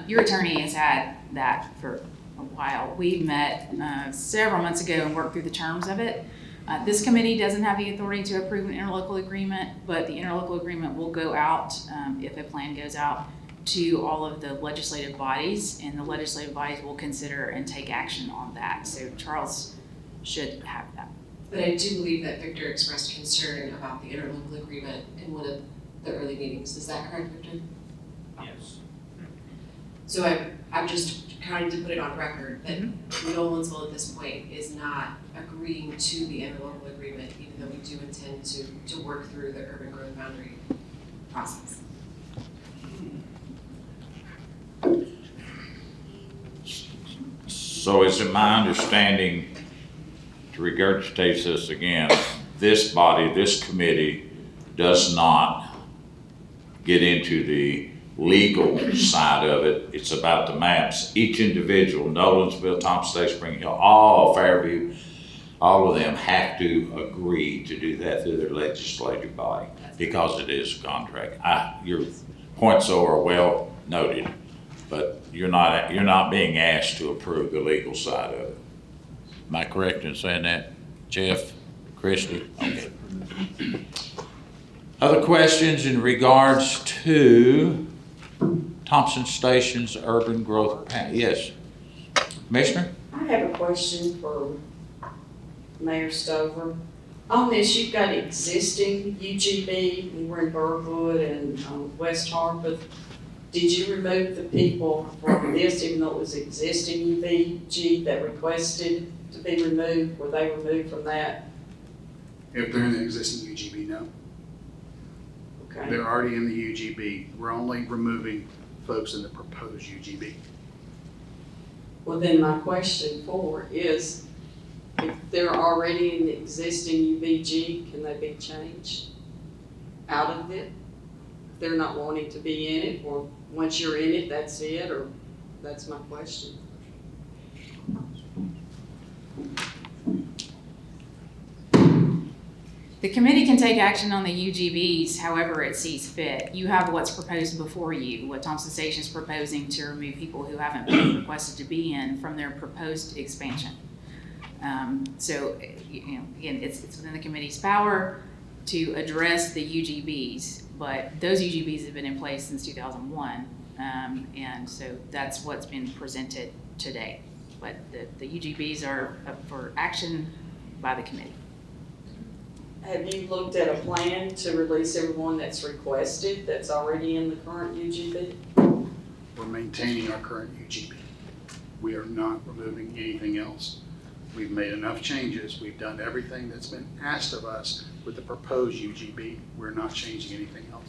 your attorney has had that for a while. We met several months ago and worked through the terms of it. This committee doesn't have the authority to approve an interlocal agreement, but the interlocal agreement will go out, if a plan goes out, to all of the legislative bodies, and the legislative bodies will consider and take action on that. So Charles should have that. But I do believe that Victor expressed concern about the interlocal agreement in one of the early meetings. Is that correct, Victor? Yes. So I'm just trying to put it on record that Nolensville at this point is not agreeing to the interlocal agreement, even though we do intend to work through the urban growth boundary process. So is it my understanding, to regurgitate this again, this body, this committee does not get into the legal side of it. It's about the maps. Each individual, Nolensville, Thompson Station, Spring Hill, all Fairview, all of them have to agree to do that through their legislative body because it is a contract. Your points are well noted, but you're not being asked to approve the legal side of it. Am I correct in saying that, Jeff, Christie? Okay. Other questions in regards to Thompson Station's urban growth plan? Yes, Commissioner? I have a question for Mayor Stover. On this, you've got existing UGB, we were in Birdwood and West Harpeth. Did you remove the people from this, even though it was existing UVG that requested to be removed? Were they removed from that? If they're in the existing UGB, no. Okay. They're already in the UGB. We're only removing folks in the proposed UGB. Well, then my question is, if they're already in the existing UVG, can they be changed out of it? If they're not wanting to be in it, or once you're in it, that's it, or that's my question. The committee can take action on the UGBs however it sees fit. You have what's proposed before you, what Thompson Station is proposing to remove people who haven't been requested to be in from their proposed expansion. So, again, it's within the committee's power to address the UGBs, but those UGBs have been in place since 2001, and so that's what's been presented today. But the UGBs are up for action by the committee. Have you looked at a plan to release everyone that's requested that's already in the current UGB? We're maintaining our current UGB. We are not removing anything else. We've made enough changes. We've done everything that's been asked of us with the proposed UGB. We're not changing anything else.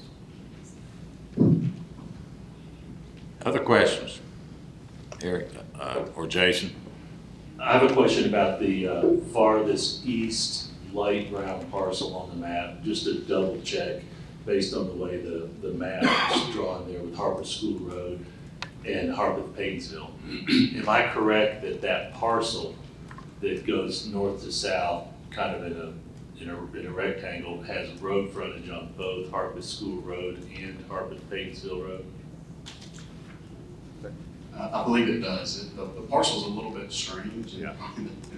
Other questions? Eric or Jason? I have a question about the farthest east light brown parcel on the map, just to double check based on the way the map is drawn there with Harpeth School Road and Harpeth Paynesville. Am I correct that that parcel that goes north to south, kind of in a rectangle, has road frontage on both Harpeth School Road and Harpeth Paynesville Road? I believe it does. The parcel's a little bit strange in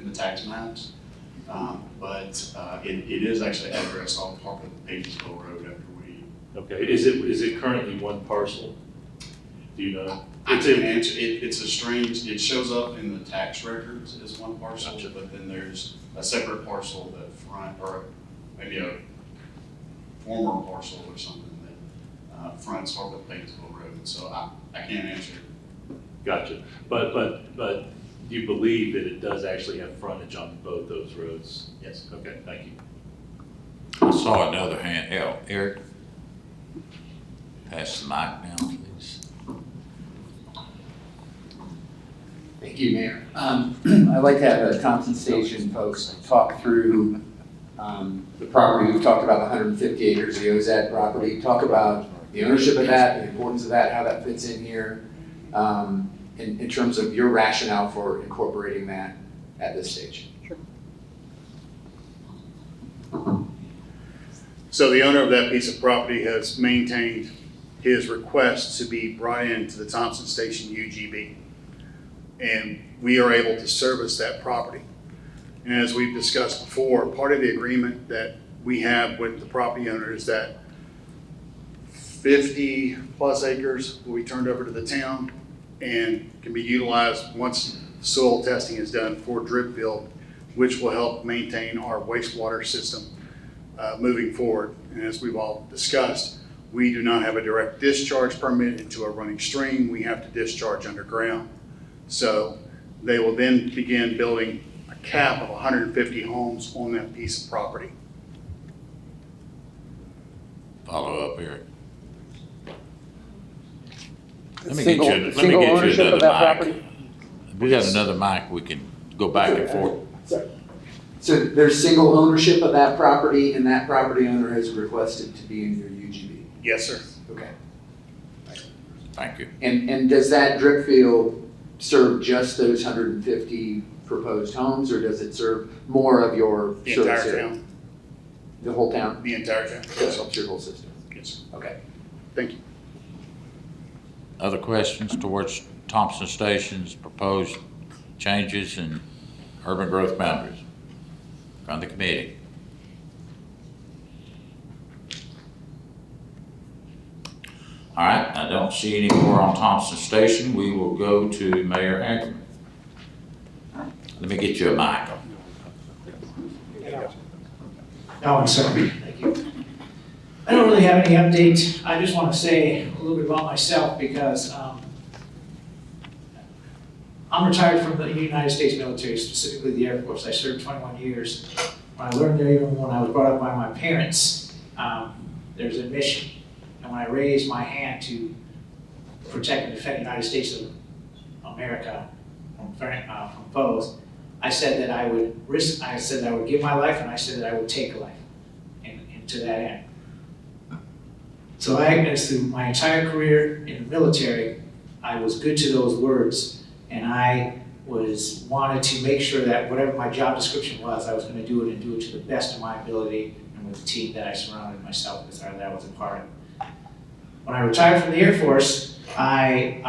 the tax maps, but it is actually addressed on Harpeth Paynesville Road after we. Okay, is it currently one parcel? Do you know? It's a strange, it shows up in the tax records as one parcel, gotcha. But then there's a separate parcel that or maybe a former parcel or something that fronts Harpeth Paynesville Road. So I can't answer. Gotcha. But you believe that it does actually have frontage on both those roads? Yes. Okay, thank you. I saw another hand. Eric? Pass the mic down, please. Thank you, Mayor. I'd like to have the Thompson Station folks talk through the property. We've talked about the 150 acres, the OZAD property. Talk about the ownership of that, the importance of that, how that fits in here, in terms of your rationale for incorporating that at this stage. Sure. So the owner of that piece of property has maintained his request to be brought into the Thompson Station UGB. And we are able to service that property. And as we've discussed before, part of the agreement that we have with the property owner is that 50 plus acres will be turned over to the town and can be utilized once soil testing is done for drip field, which will help maintain our wastewater system moving forward. And as we've all discussed, we do not have a direct discharge permit into a running stream. We have to discharge underground. So they will then begin building a cap of 150 homes on that piece of property. Follow up, Eric. Let me Single get you ownership of that another mic. property? We got another mic, we can go back and forth. Sorry. So there's single ownership of that property, and that property owner has requested to be in your UGB? Yes, sir. Okay. Thank you. And does that drip field serve just those 150 proposed homes, or does it serve more of your The service entire area? town. The whole town? The entire town. That helps your whole system? Yes, sir. Okay. Thank you. Other questions towards Thompson Station's proposed changes in urban growth boundaries from the committee? All right, I don't see any more on Thompson Station. We will go to Mayor Ackerman. Let me get you a mic. Alan, sorry. Thank you. I don't really have any update. I just want to say a little bit about myself because I'm retired from the United States military, specifically the Air Force. I served 21 years. When I learned there, even when I was brought up by my parents, there's a mission. And when I raised my hand to protect and defend the United States of America from foes, I said that I would risk, I said that I would give my life, and I said that I would take a life to that end. So through my entire career in the military, I was good to those words, and I wanted to make sure that whatever my job description was, I was going to do it and do it to the best of my ability and with the team that I surrounded myself with or that I was a part of. When I retired from the Air Force, I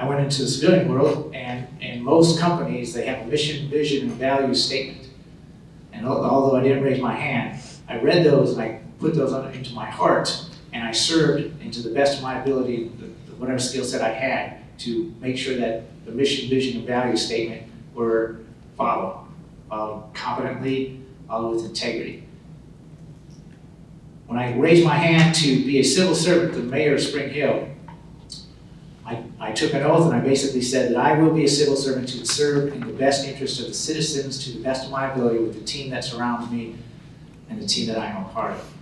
went into the civilian world, and in most companies, they have a mission, vision, and value statement. And although I didn't raise my hand, I read those and I put those into my heart, and I served into the best of my ability, whatever skill set I had, to make sure that the mission, vision, and value statement were followed competently, followed with integrity. When I raised my hand to be a civil servant to the mayor of Spring Hill, I took an oath, and I basically said that I will be a civil servant to serve in the best interest of the citizens to the best of my ability with the team that surrounds me and the team that I am a part of.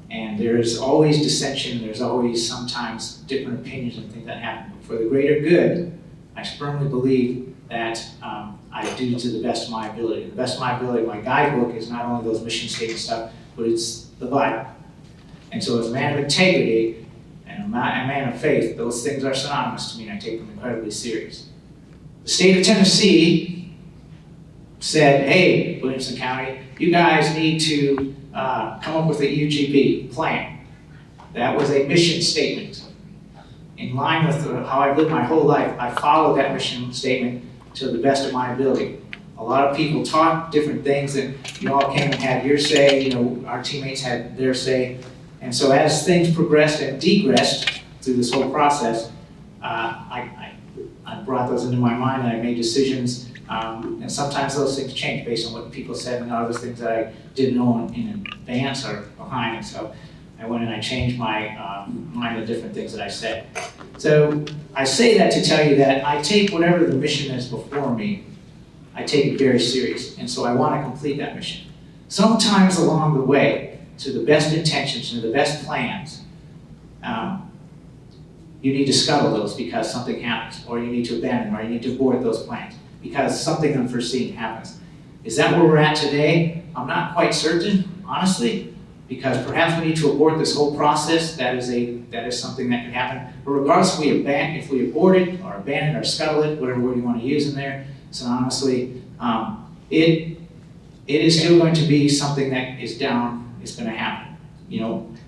And there's always dissension, there's always sometimes different opinions and things that happen. But for the greater good, I firmly believe that I do to the best of my ability. The best of my ability, my guidebook is not only those mission statement stuff, but it's the Bible. And so as a man of integrity and a man of faith, those things are synonymous to me, and I take them incredibly serious. The state of Tennessee said, hey, Williamson County, you guys need to come up with a UGB plan. That was a mission statement. In line with how I've lived my whole life, I followed that mission statement to the best of my ability. A lot of people talk different things, and you all came and had your say, our teammates had their say. And so as things progressed and degressed through this whole process, I brought those into my mind, and I made decisions. And sometimes those things change based on what people said, and other things that I didn't know in advance or behind. And so I went and I changed my mind of different things that I said. So I say that to tell you that I take whatever the mission is before me, I take it very serious. And so I want to complete that mission. Sometimes along the way, to the best intentions and to the best plans, you need to scuttle those because something happens, or you need to abandon, or you need to abort those plans because something unforeseen happens. Is that where we're at today? I'm not quite certain, honestly, because perhaps we need to abort this whole process. That is something that can happen. But regardless if we abort it or abandon or scuttle it, whatever word you want to use in there, synonymously, it is still going to be something that is going to happen.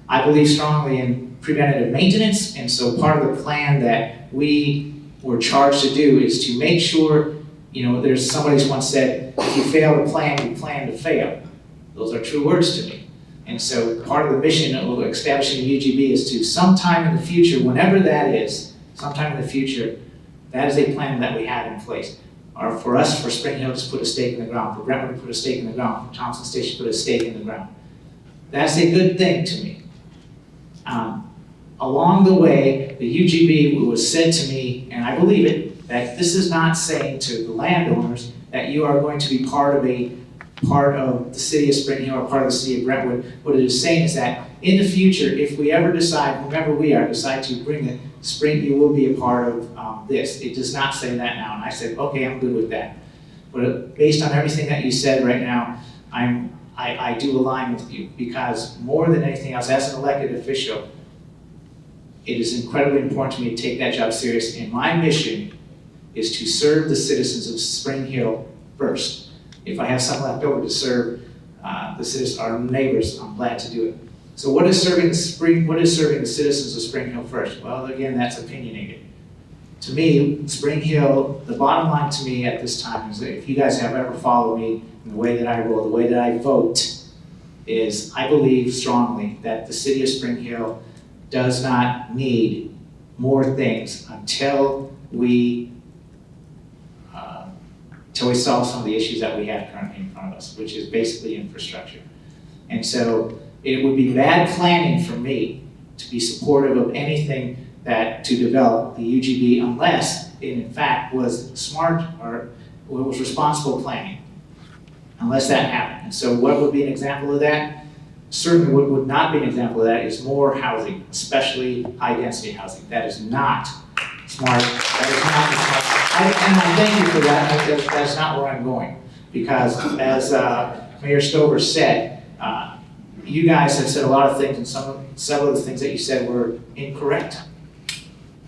I believe strongly in preventative maintenance, and so part of the plan that we were charged to do is to make sure, there's somebody's once said, if you fail to plan, you plan to fail. Those are true words to me. And so part of the mission of establishing the UGB is to sometime in the future, whenever that is, sometime in the future, that is a plan that we have in place. Or for us, for Spring Hill, just put a stake in the ground. For Brentwood, put a stake in the ground. For Thompson Station, put a stake in the ground. That's a good thing to me. Along the way, the UGB was said to me, and I believe it, that this is not saying to the landowners that you are going to be part of the city of Spring Hill or part of the city of Brentwood. What it is saying is that in the future, if we ever decide, whomever we are, decide to bring it, Spring, you will be a part of this. It does not say that now, and I said, okay, I'm good with that. But based on everything that you said right now, I do align with you, because more than anything else, as an elected official, it is incredibly important to me to take that job serious, and my mission is to serve the citizens of Spring Hill first. If I have some left over to serve the citizens, our neighbors, I'm glad to do it. So what is serving the citizens of Spring Hill first? Well, again, that's opinionated. To me, Spring Hill, the bottom line to me at this time is that if you guys have ever followed me in the way that I roll, the way that I vote, is I believe strongly that the city of Spring Hill does not need more things until we solve some of the issues that we have currently in front of us, which is basically infrastructure. And so it would be bad planning for me to be supportive of anything to develop the UGB unless it in fact was smart or was responsible planning, unless that happened. And so what would be an example of that? Certainly what would not be an example of that is more housing, especially high density housing. That is not smart. That is not smart. And I thank you for that. That's not where I'm going. Because as Mayor Stover said, you guys have said a lot of things, and several of the things that you said were incorrect.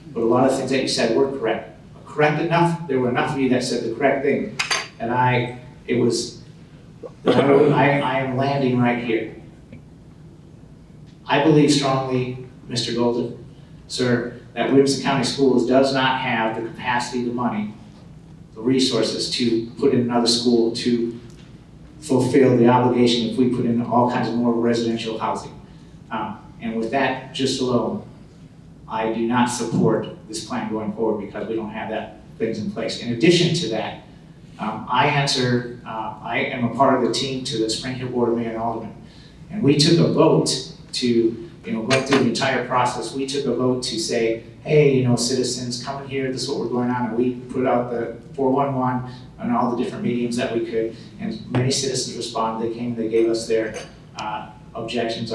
But a lot of things that you said were correct. Correct enough, there were enough of you that said the correct thing. And I am landing right here. I believe strongly, Mr. Golden, sir, that Williamson County Schools does not have the capacity, the money, the resources to put in another school to fulfill the obligation if we put in all kinds of more residential housing. And with that just alone, I do not support this plan going forward because we don't have that things in place. In addition to that, I am a part of the team to the Spring Hill Board of Mayor and Aldermen. And we took a vote to, going through the entire process, we took a vote to say, hey, citizens, come in here, this is what we're going on. And we put out the 411 on all the different mediums that we could. And many citizens responded. They came, they gave us their objections,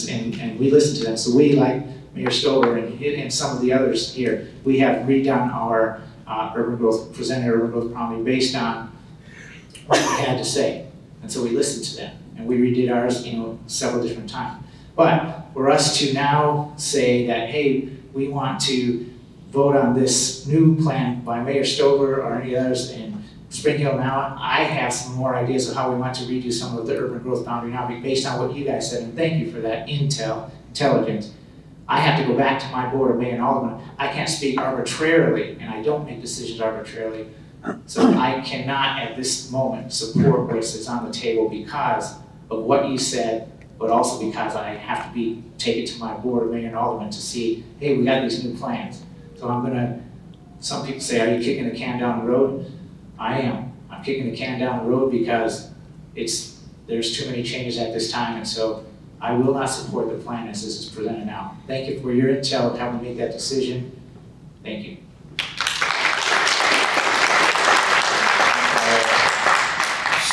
and we listened to them. So we, like Mayor Stover and some of the others here, we have redone our presented urban growth plan based on what they had to say. And so we listened to them, and we redid ours, several different times. But for us to now say that, hey, we want to vote on this new plan by Mayor Stover or any others in Spring Hill now, I have some more ideas of how we want to redo some of the urban growth boundary now based on what you guys said, and thank you for that intelligence. I have to go back to my board of mayor and aldermen. I can't speak arbitrarily, and I don't make decisions arbitrarily. So I cannot at this moment support what is on the table because of what you said, but also because I have to take it to my board of mayor and aldermen to see, hey, we got these new plans. So some people say, are you kicking the can down the road? I am. I'm kicking the can down the road because there's too many changes at this time, and so I will not support the plan as this is presented now. Thank you for your intel and helping make that decision. Thank you.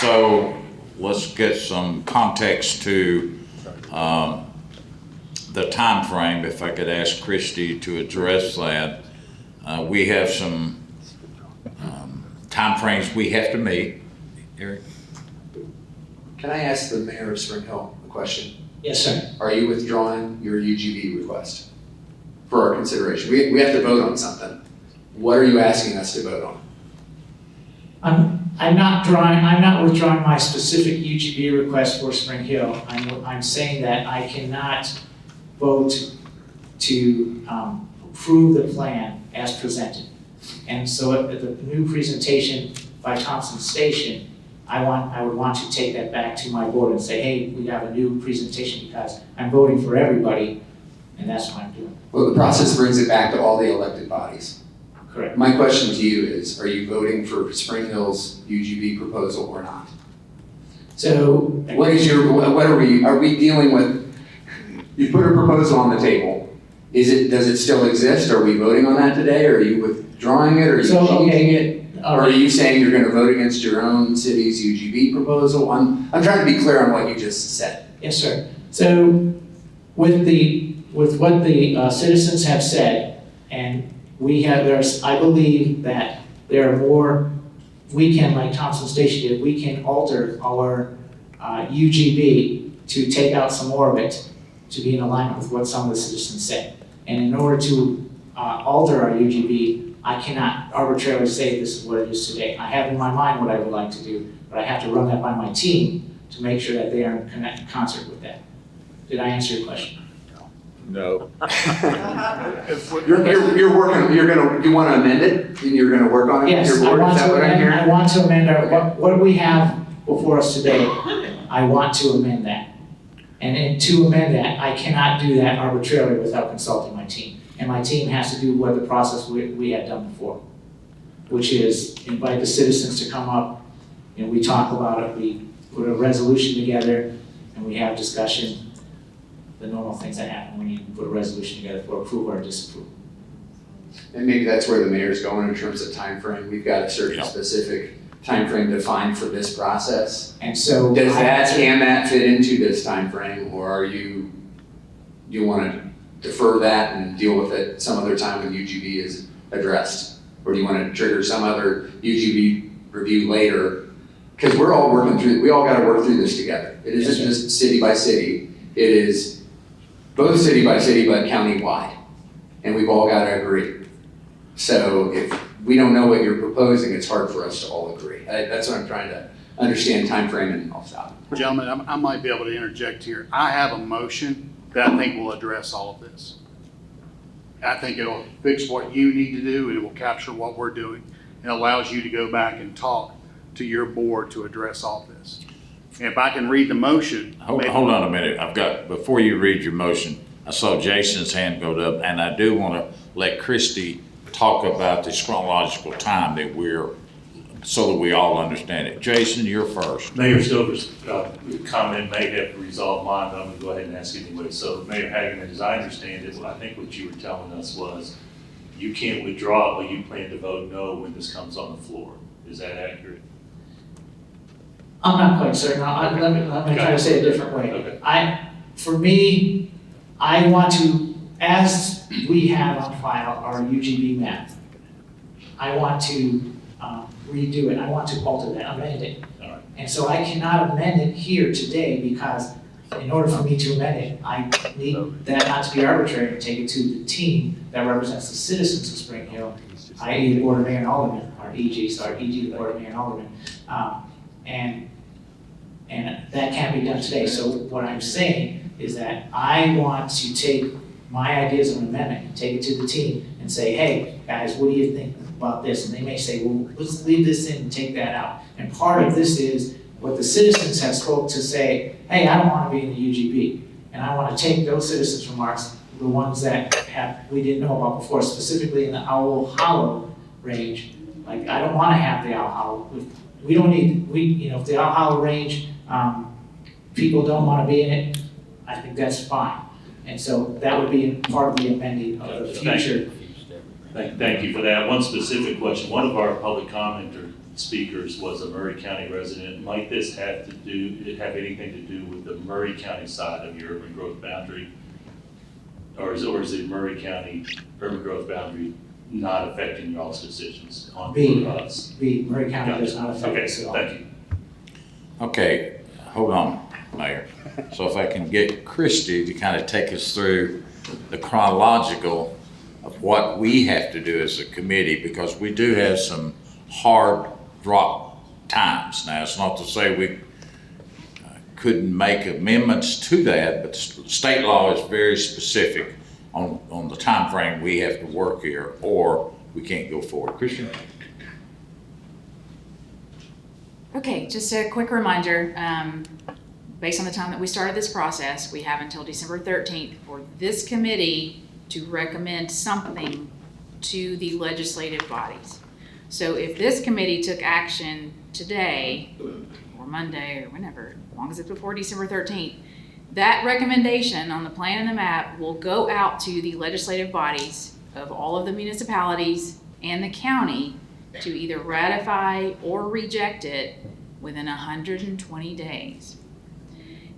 So let's get some context to the time frame. If I could ask Christy to address that. We have some time frames we have to meet. Eric? Can I ask the mayor of Spring Hill a question? Yes, sir. Are you withdrawing your UGB request for our consideration? We have to vote on something. What are you asking us to vote on? I'm not withdrawing my specific UGB request for Spring Hill. I'm saying that I cannot vote to approve the plan as presented. And so at the new presentation by Thompson Station, I would want to take that back to my board and say, hey, we have a new presentation because I'm voting for everybody, and that's what I'm doing. Well, the process brings it back to all the elected bodies. Correct. My question to you is, are you voting for Spring Hill's UGB proposal or not? So are we dealing with, you put a proposal on the table. Does it still exist? Are we voting on that today? Or are you withdrawing it? Or are you changing it? Or are you saying you're going to vote against your own city's UGB proposal? I'm trying to be clear on what you just said. Yes, sir. So with what the citizens have said, and I believe that there are more, we can, like Thompson Station did, we can alter our UGB to take out some more of it to be in alignment with what some of the citizens say. And in order to alter our UGB, I cannot arbitrarily say this is what it is today. I have in my mind what I would like to do, but I have to run that by my team to make sure that they are in concert with that. Did I answer your question? No. You're working, you want to amend it, and you're gonna work on it? Yes, Your I board? want Is that to what I'm amend, hearing? I want to amend our, what we have before us today, I want to amend that. And to amend that, I cannot do that arbitrarily without consulting my team. And my team has to do what the process we had done before, which is invite the citizens to come up, and we talk about it, we put a resolution together, and we have discussion, the normal things that happen when you put a resolution together for approval or disapproval. And maybe that's where the mayor's going in terms of time frame. We've got a certain specific time frame defined for this process. And so Can that fit into this time frame, or are you want to defer that and deal with it some other time when UGB is addressed? Or do you want to trigger some other UGB review later? Because we're all working through, we all got to work through this together. It isn't just city by city. It is both city by city, but county-wide. And we've all got to agree. So if we don't know what you're proposing, it's hard for us to all agree. That's what I'm trying to understand time frame, and I'll stop. Gentlemen, I might be able to interject here. I have a motion that I think will address all of this. I think it'll fix what you need to do, and it will capture what we're doing. It allows you to go back and talk to your board to address all this. And if I can read the motion. Hold on a minute. Before you read your motion, I saw Jason's hand go up, and I do want to let Christie talk about this chronological time so that we all understand it. Jason, you're first. Mayor Stover's comment may have resolved mine, but I'm going to go ahead and ask anyway. So Mayor Hageman, as I understand it, I think what you were telling us was you can't withdraw it, but you plan to vote no when this comes on the floor. Is that accurate? I'm not quite certain. Let me try to say it a different way. Okay. For me, I want to, as we have on file our UGB map, I want to redo it. I want to alter that, amend it. All right. And so I cannot amend it here today because in order for me to amend it, I need that not to be arbitrary and take it to the team that represents the citizens of Spring Hill, i.e. the Board of Mayor and Aldermen, or EG, the Board of Mayor and Aldermen. And that can't be done today. So what I'm saying is that I want to take my ideas of an amendment and take it to the team and say, hey, guys, what do you think about this? And they may say, well, let's leave this in and take that out. And part of this is what the citizens have spoke to say, hey, I don't want to be in the UGB. And I want to take those citizens' remarks, the ones that we didn't know about before, specifically in the Owl Hollow range. Like, I don't want to have the Owl Hollow. We don't need, if the Owl Hollow range, people don't want to be in it, I think that's fine. And so that would be part of the amending of the future. Thank you for that. One specific question. One of our public commenter speakers was a Murray County resident. Might this have anything to do with the Murray County side of your urban growth boundary? Or is the Murray County urban growth boundary not affecting y'all's decisions on us? Murray County does not affect us at all. Thank you. Okay, hold on, Mayor. So if I can get Christie to kind of take us through the chronological of what we have to do as a committee, because we do have some hard drop times. Now, it's not to say we couldn't make amendments to that, but state law is very specific on the time frame we have to work here, or we can't go forward. Christian? Okay, just a quick reminder, based on the time that we started this process, we have until December 13th for this committee to recommend something to the legislative bodies. So if this committee took action today, or Monday, or whenever, as long as it's before December 13th, that recommendation on the plan and the map will go out to the legislative bodies of all of the municipalities and the county to either ratify or reject it within 120 days.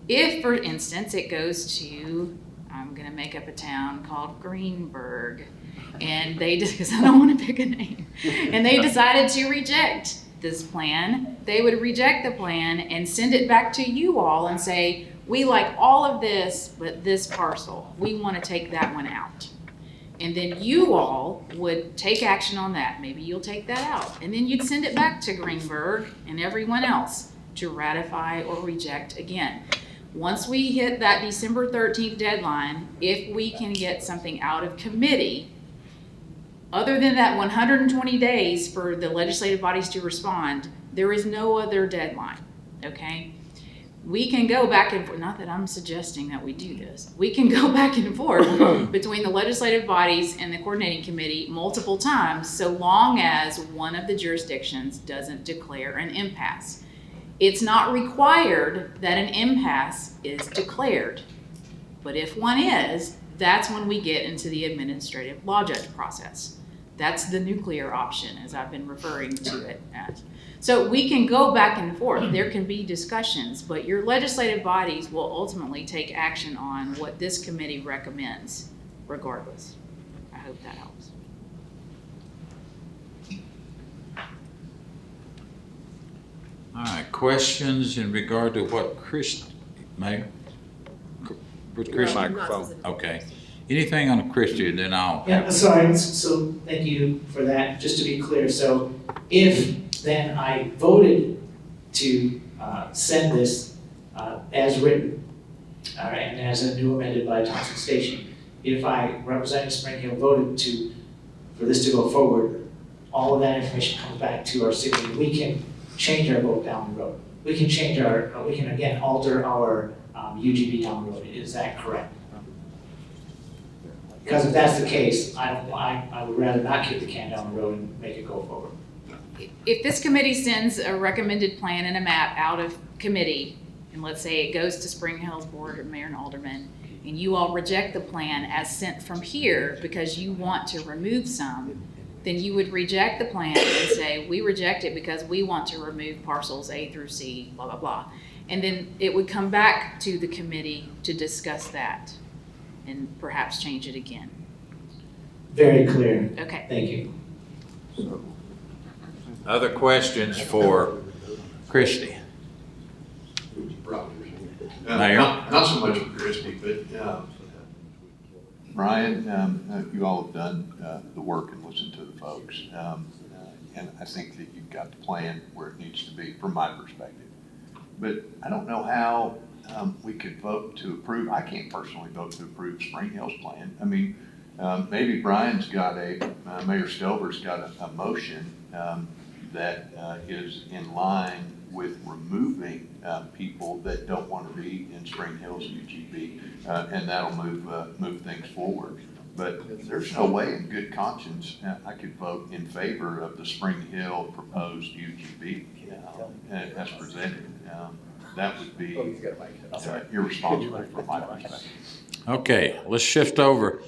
If, for instance, it goes to, I'm gonna make up a town called Greenburgh, And they, because I don't want to pick a name, and they decided to reject this plan. They would reject the plan and send it back to you all and say, we like all of this, but this parcel, we want to take that one out. And then you all would take action on that. Maybe you'll take that out. And then you'd send it back to Greenberg and everyone else to ratify or reject again. Once we hit that December 13th deadline, if we can get something out of committee, other than that 120 days for the legislative bodies to respond, there is no other deadline, okay? We can go back and forth, not that I'm suggesting that we do this, we can go back and forth between the legislative bodies and the coordinating committee multiple times, so long as one of the jurisdictions doesn't declare an impasse. It's not required that an impasse is declared, but if one is, that's when we get into the administrative law judge process. That's the nuclear option, as I've been referring to it as. So we can go back and forth. There can be discussions, but your legislative bodies will ultimately take action on what this committee recommends, regardless. I hope that helps. All right, questions in regard to what Mayor? With Christie? Microphone. Okay. Anything on Christie, and then I'll. Yeah, sorry, so thank you for that. Just to be clear, so if then I voted to send this as written, and as a new amended by Thompson Station, if I, Representative Spring Hill, voted for this to go forward, all of that information comes back to our city. We can change our vote down the road. We can change we can again alter our UGB down the road. Is that correct? Because if that's the case, I would rather not kick the can down the road and make it go forward. If this committee sends a recommended plan and a map out of committee, and let's say it goes to Spring Hill's board or mayor and alderman, and you all reject the plan as sent from here because you want to remove some, then you would reject the plan and say, we reject it because we want to remove parcels A through C, blah, blah, blah. And then it would come back to the committee to discuss that and perhaps change it again. Very clear. Okay. Thank you. Other questions for Christie? Mayor? Not so much for Christie, but Brian, you all have done the work and listened to the folks. And I think that you've got the plan where it needs to be from my perspective. But I don't know how we could vote to approve. I can't personally vote to approve Spring Hill's plan. I mean, maybe Brian's got Mayor Stover's got a motion that is in line with removing people that don't want to be in Spring Hill's UGB, and that'll move things forward. But there's no way in good conscience I could vote in favor of the Spring Hill proposed UGB as presented. That would be irresponsible from my perspective. Okay, let's shift over.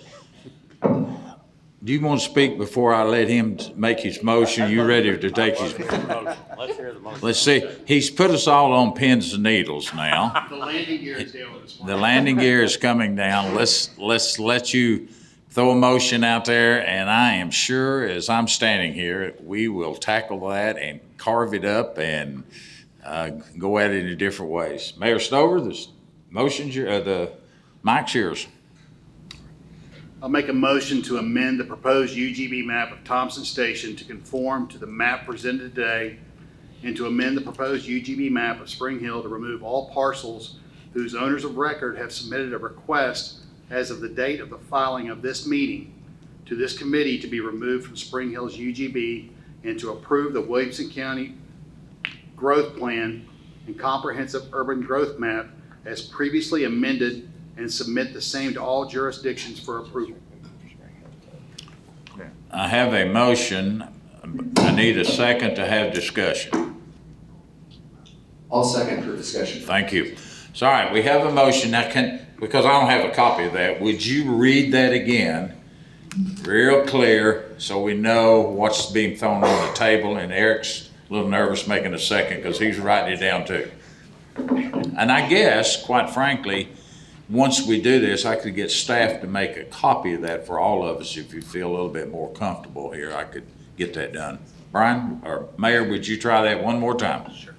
Do you want to speak before I let him make his motion? You ready to take his motion? Let's hear the motion. Let's see. He's put us all on pins and needles now. The landing gear is down this morning. The landing gear is coming down. Let's let you throw a motion out there, and I am sure as I'm standing here, we will tackle that and carve it up and go at it in different ways. Mayor Stover, the mic's yours. I'll make a motion to amend the proposed UGB map of Thompson Station to conform to the map presented today, and to amend the proposed UGB map of Spring Hill to remove all parcels whose owners of record have submitted a request as of the date of the filing of this meeting to this committee to be removed from Spring Hill's UGB, and to approve the Williamson County Growth Plan and Comprehensive Urban Growth Map as previously amended, and submit the same to all jurisdictions for approval. I have a motion. I need a second to have discussion. I'll second for discussion. Thank you. So, all right, we have a motion. Now, because I don't have a copy of that, would you read that again, real clear, so we know what's being thrown on the table? And Eric's a little nervous making a second because he's writing it down too. And I guess, quite frankly, once we do this, I could get staff to make a copy of that for all of us. If you feel a little bit more comfortable here, I could get that done. Brian, or Mayor, would you try that one more time? Sure.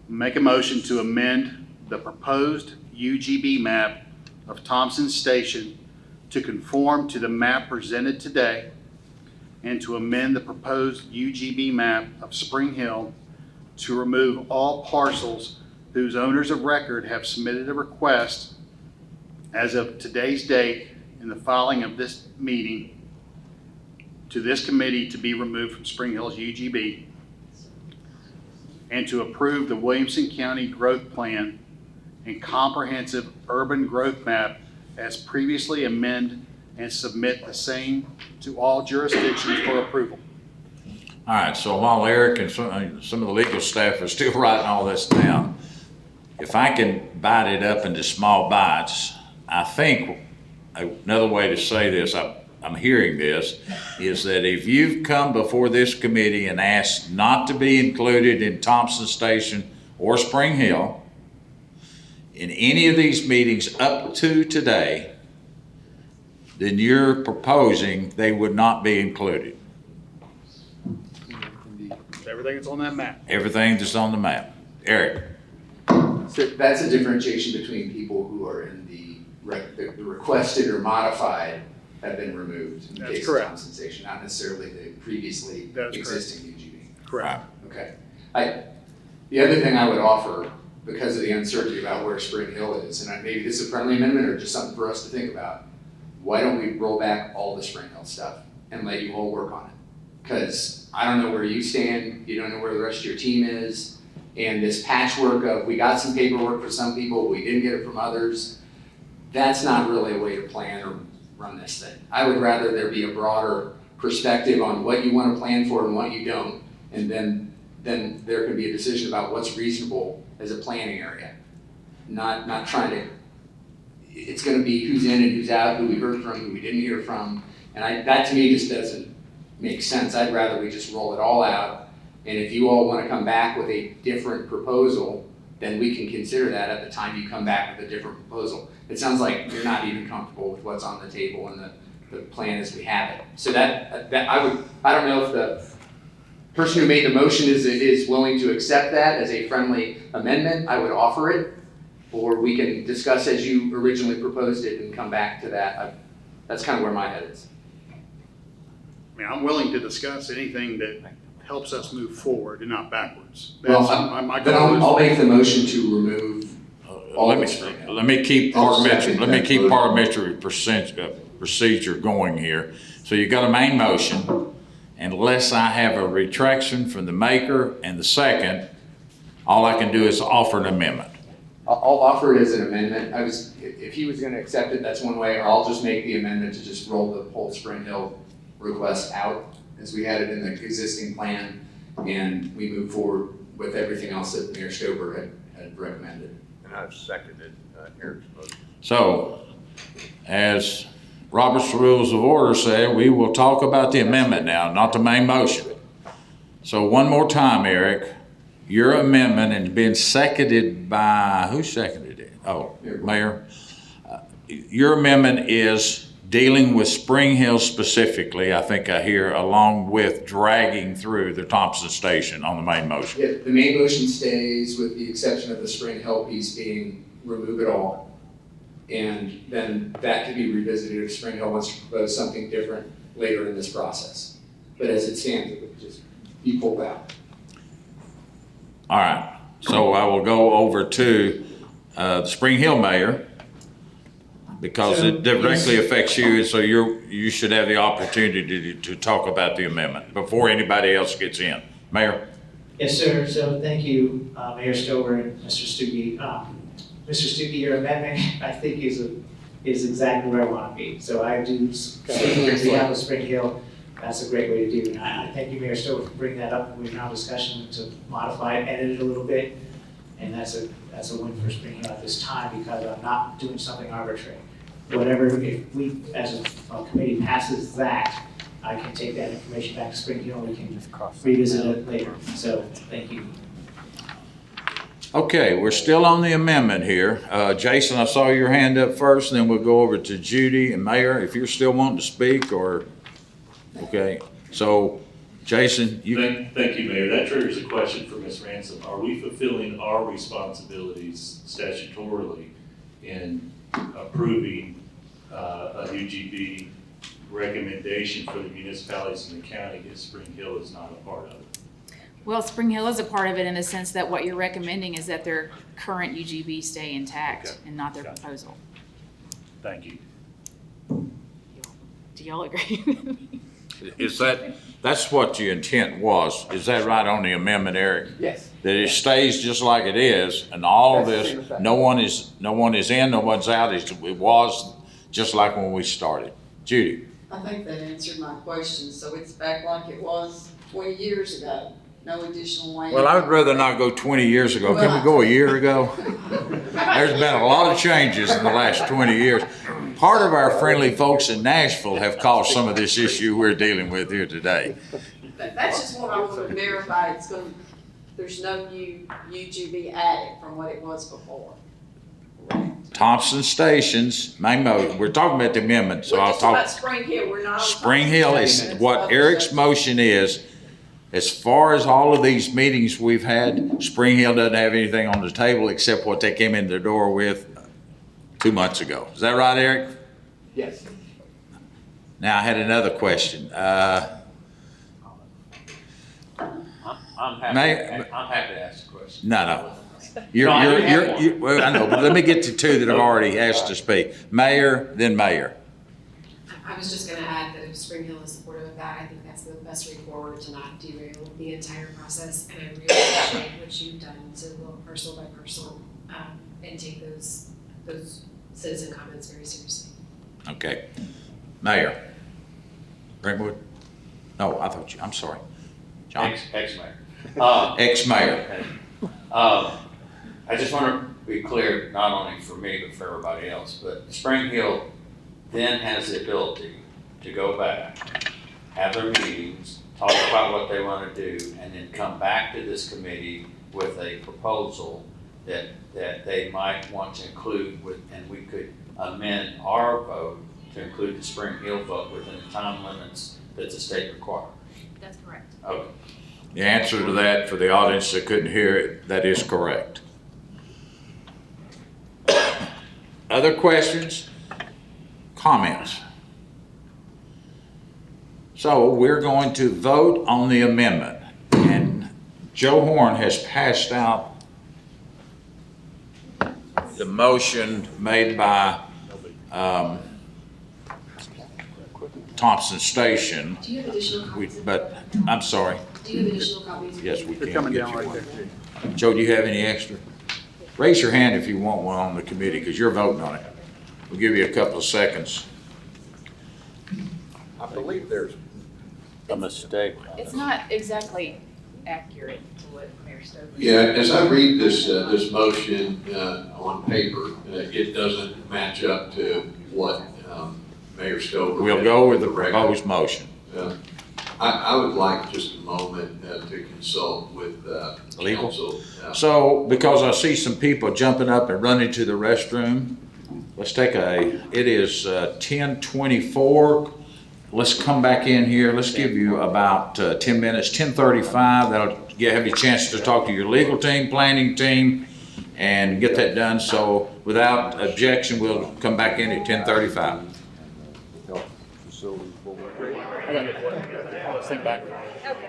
Make a motion to amend the proposed UGB map of Thompson Station to conform to the map presented today, and to amend the proposed UGB map of Spring Hill to remove all parcels whose owners of record have submitted a request as of today's date in the filing of this meeting to this committee to be removed from Spring Hill's UGB, and to approve the Williamson County Growth Plan and Comprehensive Urban Growth Map as previously amended, and submit the same to all jurisdictions for approval. All right, so while Eric and some of the legal staff are still writing all this down, if I can bite it up into small bites, I think another way to say this, I'm hearing this, is that if you've come before this committee and asked not to be included in Thompson Station or Spring Hill in any of these meetings up to today, then you're proposing they would not be included. Everything that's on that map. Everything that's on the map. Eric? So that's a differentiation between people who are in the requested or modified have been removed in the That's case correct. of Thompson Station, not necessarily the previously That's existing UGB. Correct. Okay. The other thing I would offer, because of the uncertainty about where Spring Hill is, and maybe this is a friendly amendment or just something for us to think about, why don't we roll back all the Spring Hill stuff and let you all work on it? Because I don't know where you stand, you don't know where the rest of your team is, and this patchwork of we got some paperwork for some people, we didn't get it from others, that's not really a way to plan or run this thing. I would rather there be a broader perspective on what you want to plan for and what you don't, and then there can be a decision about what's reasonable as a planning area. Not trying to, it's gonna be who's in and who's out, who we heard from, who we didn't hear from, and that to me just doesn't make sense. I'd rather we just roll it all out, and if you all wanna come back with a different proposal, then we can consider that at the time you come back with a different proposal. It sounds like you're not even comfortable with what's on the table and the plan as we have it. So that I don't know if the person who made the motion is willing to accept that as a friendly amendment. I would offer it, or we can discuss as you originally proposed it and come back to that. That's kind of where my head is. I mean, I'm willing to discuss anything that helps us move forward and not backwards. Well, my then goal is- I'll make the motion to remove all Let this. me keep parliamentary procedure going here. So you got a main motion. Unless I have a retraction from the maker and the second, all I can do is offer an amendment. I'll offer it as an amendment. If he was gonna accept it, that's one way, or I'll just make the amendment to just roll the whole Spring Hill request out as we had it in the existing plan, and we move forward with everything else that Mayor Stover had recommended. And I've seconded Eric's motion. So, as Robert's Rules of Order say, we will talk about the amendment now, not the main motion. So one more time, Eric, your amendment and been seconded by, who seconded it? Oh, Mayor. Your amendment is dealing with Spring Hill specifically, I think I hear, along with dragging through the Thompson Station on the main motion. Yeah, the main motion stays with the exception of the Spring Hill piece being remove it all. And then that could be revisited if Spring Hill wants to propose something different later in this process. But as it stands, it would just be pulled out. All right, so I will go over to the Spring Hill mayor, because it directly affects you, so you should have the opportunity to talk about the amendment before anybody else gets in. Mayor? Yes, sir. So thank you, Mayor Stover and Mr. Stuckey. Mr. Stuckey, your amendment, I think, is exactly where I want to be. So I do speak on behalf of Spring Hill. That's a great way to do it. And I thank you, Mayor Stover, for bringing that up. We're now discussion to modify it, edit it a little bit. And that's a win for Spring Hill at this time, because I'm not doing something arbitrary. Whatever, if we, as a committee, passes that, I can take that information back to Spring Hill, we can revisit it later. So, thank you. Okay, we're still on the amendment here. Jason, I saw your hand up first, and then we'll go over to Judy and Mayor, if you're still wanting to speak, or, okay. So, Jason, you. Thank you, Mayor. That triggers a question for Ms. Ransom. Are we fulfilling our responsibilities statutorily in approving a UGB recommendation for the municipalities in the county if Spring Hill is not a part of it? Well, Spring Hill is a part of it in the sense that what you're recommending is that their current UGB stay intact and not their proposal. Thank you. Do y'all agree? That's what your intent was. Is that right on the amendment, Eric? Yes. That it stays just like it is, and all of That's the same this, effect. no one is in, no one's out. It was just like when we started. Judy? I think that answered my question, so it's back like it was 20 years ago, no additional land. Well, I would rather not go 20 years ago. Can we go a year ago? There's been a lot of changes in the last 20 years. Part of our friendly folks in Nashville have caused some of this issue we're dealing with here today. That's just what I want to verify, there's no new UGB added from what it was before. Thompson Stations, we're talking about the amendment, so We're I'll just about talk. Spring Hill, we're not on. Spring Hill is what Eric's motion is. As far as all of these meetings we've had, Spring Hill doesn't have anything on the table except what they came in the door with 2 months ago. Is that right, Eric? Yes. Now, I had another question. I'm happy to ask a question. No. Well, I know, but let me get to two that have already asked to speak. Mayor, then Mayor. I was just gonna add that if Spring Hill is supportive of that, I think that's the best way forward to not derail the entire process. And I really appreciate what you've done to look parcel by parcel, and take those citizen comments very seriously. Okay. Mayor. Brentwood? No, I'm sorry. John? Ex-mayor. Ex-mayor. I just want to be clear, not only for me, but for everybody else, but Spring Hill then has the ability to go back, have their meetings, talk about what they want to do, and then come back to this committee with a proposal that they might want to include with, and we could amend our vote to include the Spring Hill vote within the time limits that the state requires. That's correct. Okay. The answer to that, for the audience that couldn't hear it, that is correct. Other questions? Comments? So we're going to vote on the amendment. And Joe Horn has passed out the motion made by Thompson Station. Do you have additional copies? But, I'm sorry. Do you have additional copies? Yes, we can. They're coming get down you right one. there. Joe, do you have any extra? Raise your hand if you want one on the committee, because you're voting on it. We'll give you a couple of seconds. I believe there's a mistake. It's not exactly accurate to what Mayor Stover. Yeah, as I read this motion on paper, it doesn't match up to what Mayor Stover. We'll go with the proposed motion. I would like just a moment to consult with Legal? counsel. So, because I see some people jumping up and running to the restroom, let's take it is 10:24. Let's come back in here. Let's give you about 10 minutes, 10:35. That'll have you a chance to talk to your legal team, planning team, and get that done. So without objection, we'll come back in at 10:35.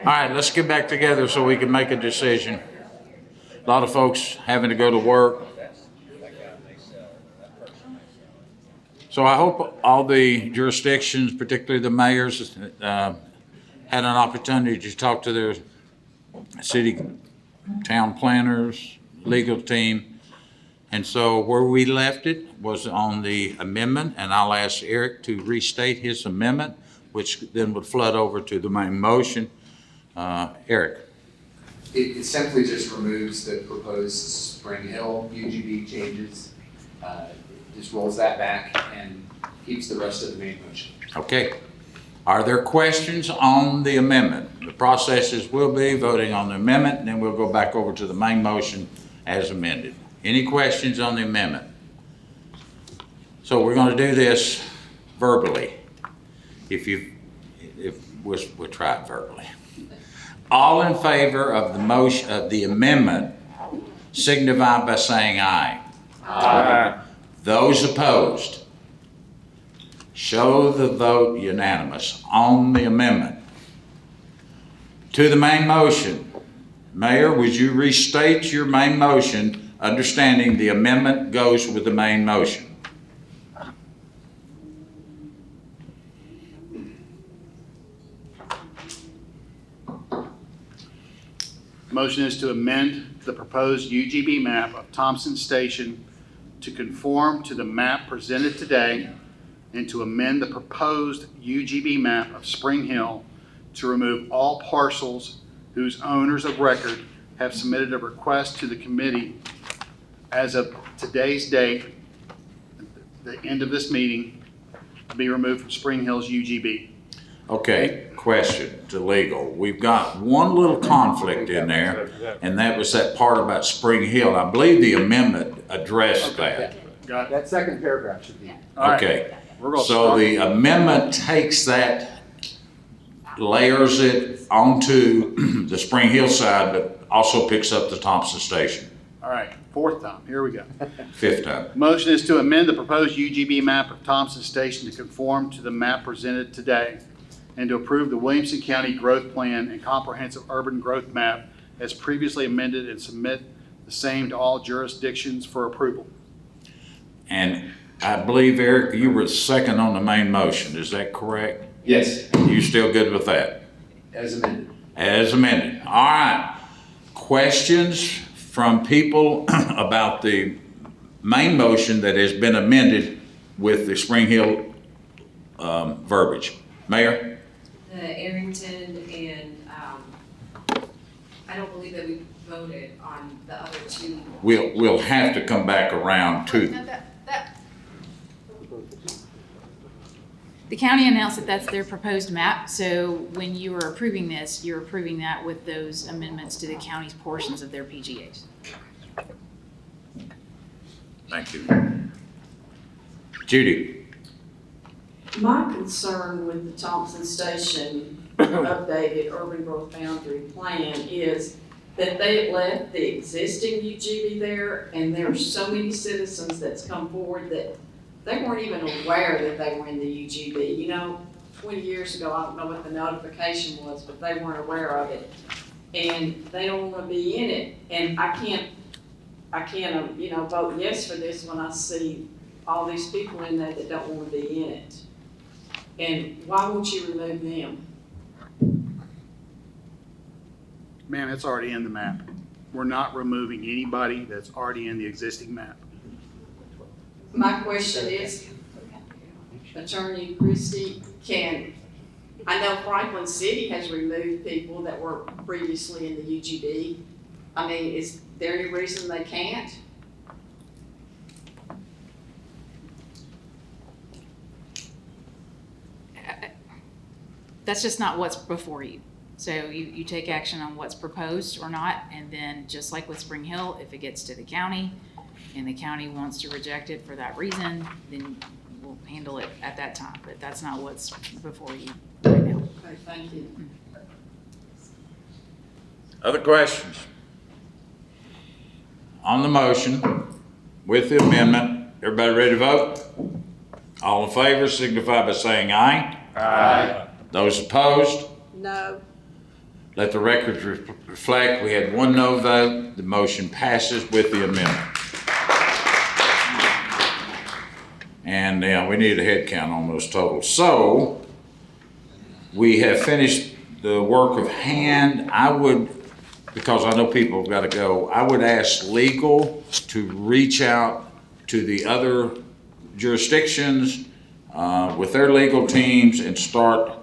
All right, let's get back together so we can make a decision. A lot of folks having to go to work. So I hope all the jurisdictions, particularly the mayors, had an opportunity to talk to their city, town planners, legal team. And so where we left it was on the amendment, and I'll ask Eric to restate his amendment, which then would flood over to the main motion. Eric. It simply just removes the proposed Spring Hill UGB changes, just rolls that back and keeps the rest of the main motion. Okay. Are there questions on the amendment? The processes will be voting on the amendment, and then we'll go back over to the main motion as amended. Any questions on the amendment? So we're gonna do this verbally. We'll try it verbally. All in favor of the motion, of the amendment, signify by saying aye. Aye. Those opposed, show the vote unanimous on the amendment. To the main motion, Mayor, would you restate your main motion, understanding the amendment goes with the main motion? Motion is to amend the proposed UGB map of Thompson Station to conform to the map presented today and to amend the proposed UGB map of Spring Hill to remove all parcels whose owners of record have submitted a request to the committee as of today's date, the end of this meeting, to be removed from Spring Hill's UGB. Okay, question to legal. We've got one little conflict in there, and that was that part about Spring Hill. I believe the amendment addressed that. Got it. That second paragraph should be. Okay, so the amendment takes that, layers it onto the Spring Hill side, but also picks up the Thompson Station. All right, fourth time, here we go. Fifth time. Motion is to amend the proposed UGB map of Thompson Station to conform to the map presented today and to approve the Williamson County Growth Plan and Comprehensive Urban Growth Map as previously amended and submit the same to all jurisdictions for approval. And I believe, Eric, you were second on the main motion. Is that correct? Yes. You still good with that? As amended. As amended. All right. Questions from people about the main motion that has been amended with the Spring Hill verbiage? Mayor? The Arrington and, I don't believe that we voted on the other two. We'll have to come back around to, The county announced that that's their proposed map, so when you are approving this, you're approving that with those amendments to the county's portions of their PGAs. thank you. Judy? My concern with the Thompson Station updated urban growth boundary plan is that they had left the existing UGB there, and there are so many citizens that's come forward that they weren't even aware that they were in the UGB. You know, 20 years ago, I don't know what the notification was, but they weren't aware of it. And they don't want to be in it. And I can't, vote yes for this when I see all these people in there that don't want to be in it. And why won't you remove them? Ma'am, it's already in the map. We're not removing anybody that's already in the existing map. My question is, Attorney Christie, I know Franklin City has removed people that were previously in the UGB. I mean, is there any reason they can't? That's just not what's before you. So you take action on what's proposed or not, and then just like with Spring Hill, if it gets to the county and the county wants to reject it for that reason, then we'll handle it at that time. But that's not what's before you right now. Okay, thank you. Other questions? On the motion with the amendment, everybody ready to vote? All in favor signify by saying aye. Aye. Those opposed? No. Let the records reflect we had one no vote. The motion passes with the amendment. And we need a head count on those totals. So we have finished the work of hand. I would, because I know people have got to go, I would ask legal to reach out to the other jurisdictions with their legal teams and start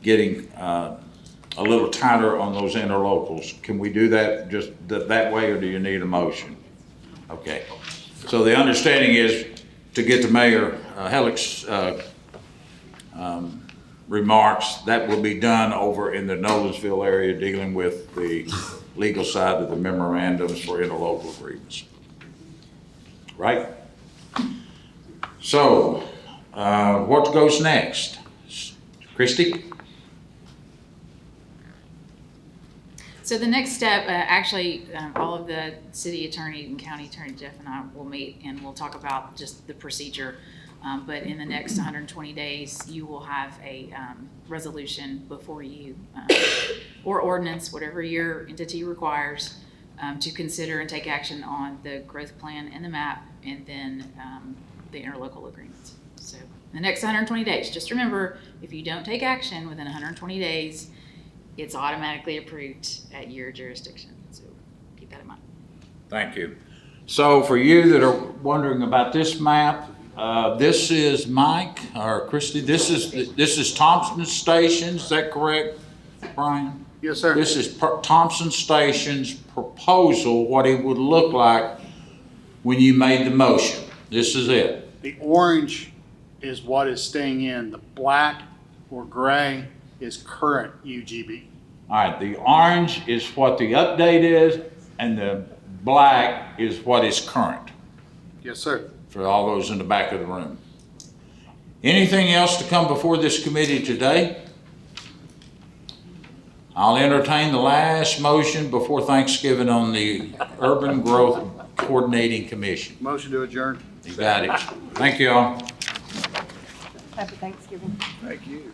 getting a little tighter on those interlocals. Can we do that just that way, or do you need a motion? Okay. So the understanding is to get to Mayor Hellick's remarks. That will be done over in the Nolensville area, dealing with the legal side of the memorandums for interlocal agreements. Right? So, what goes next? Christie? So the next step, actually, all of the city attorney and county attorney, Jeff and I will meet and we'll talk about just the procedure. But in the next 120 days, you will have a resolution before you, or ordinance, whatever your entity requires, to consider and take action on the growth plan and the map, and then the interlocal agreements. So in the next 120 days, just remember, if you don't take action within 120 days, it's automatically approved at your jurisdiction. So keep that in mind. Thank you. So for you that are wondering about this map, this is Mike or Christie. This is Thompson Station. Is that correct, Brian? Yes, sir. This is Thompson Station's proposal, what it would look like when you made the motion. This is it. The orange is what is staying in. The black or gray is current UGB. All right, the orange is what the update is, and the black is what is current, Yes, sir. for all those in the back of the room. Anything else to come before this committee today? I'll entertain the last motion before Thanksgiving on the Urban Growth Coordinating Commission. Motion to adjourn. You got it. Thank you all. Happy Thanksgiving. Thank you.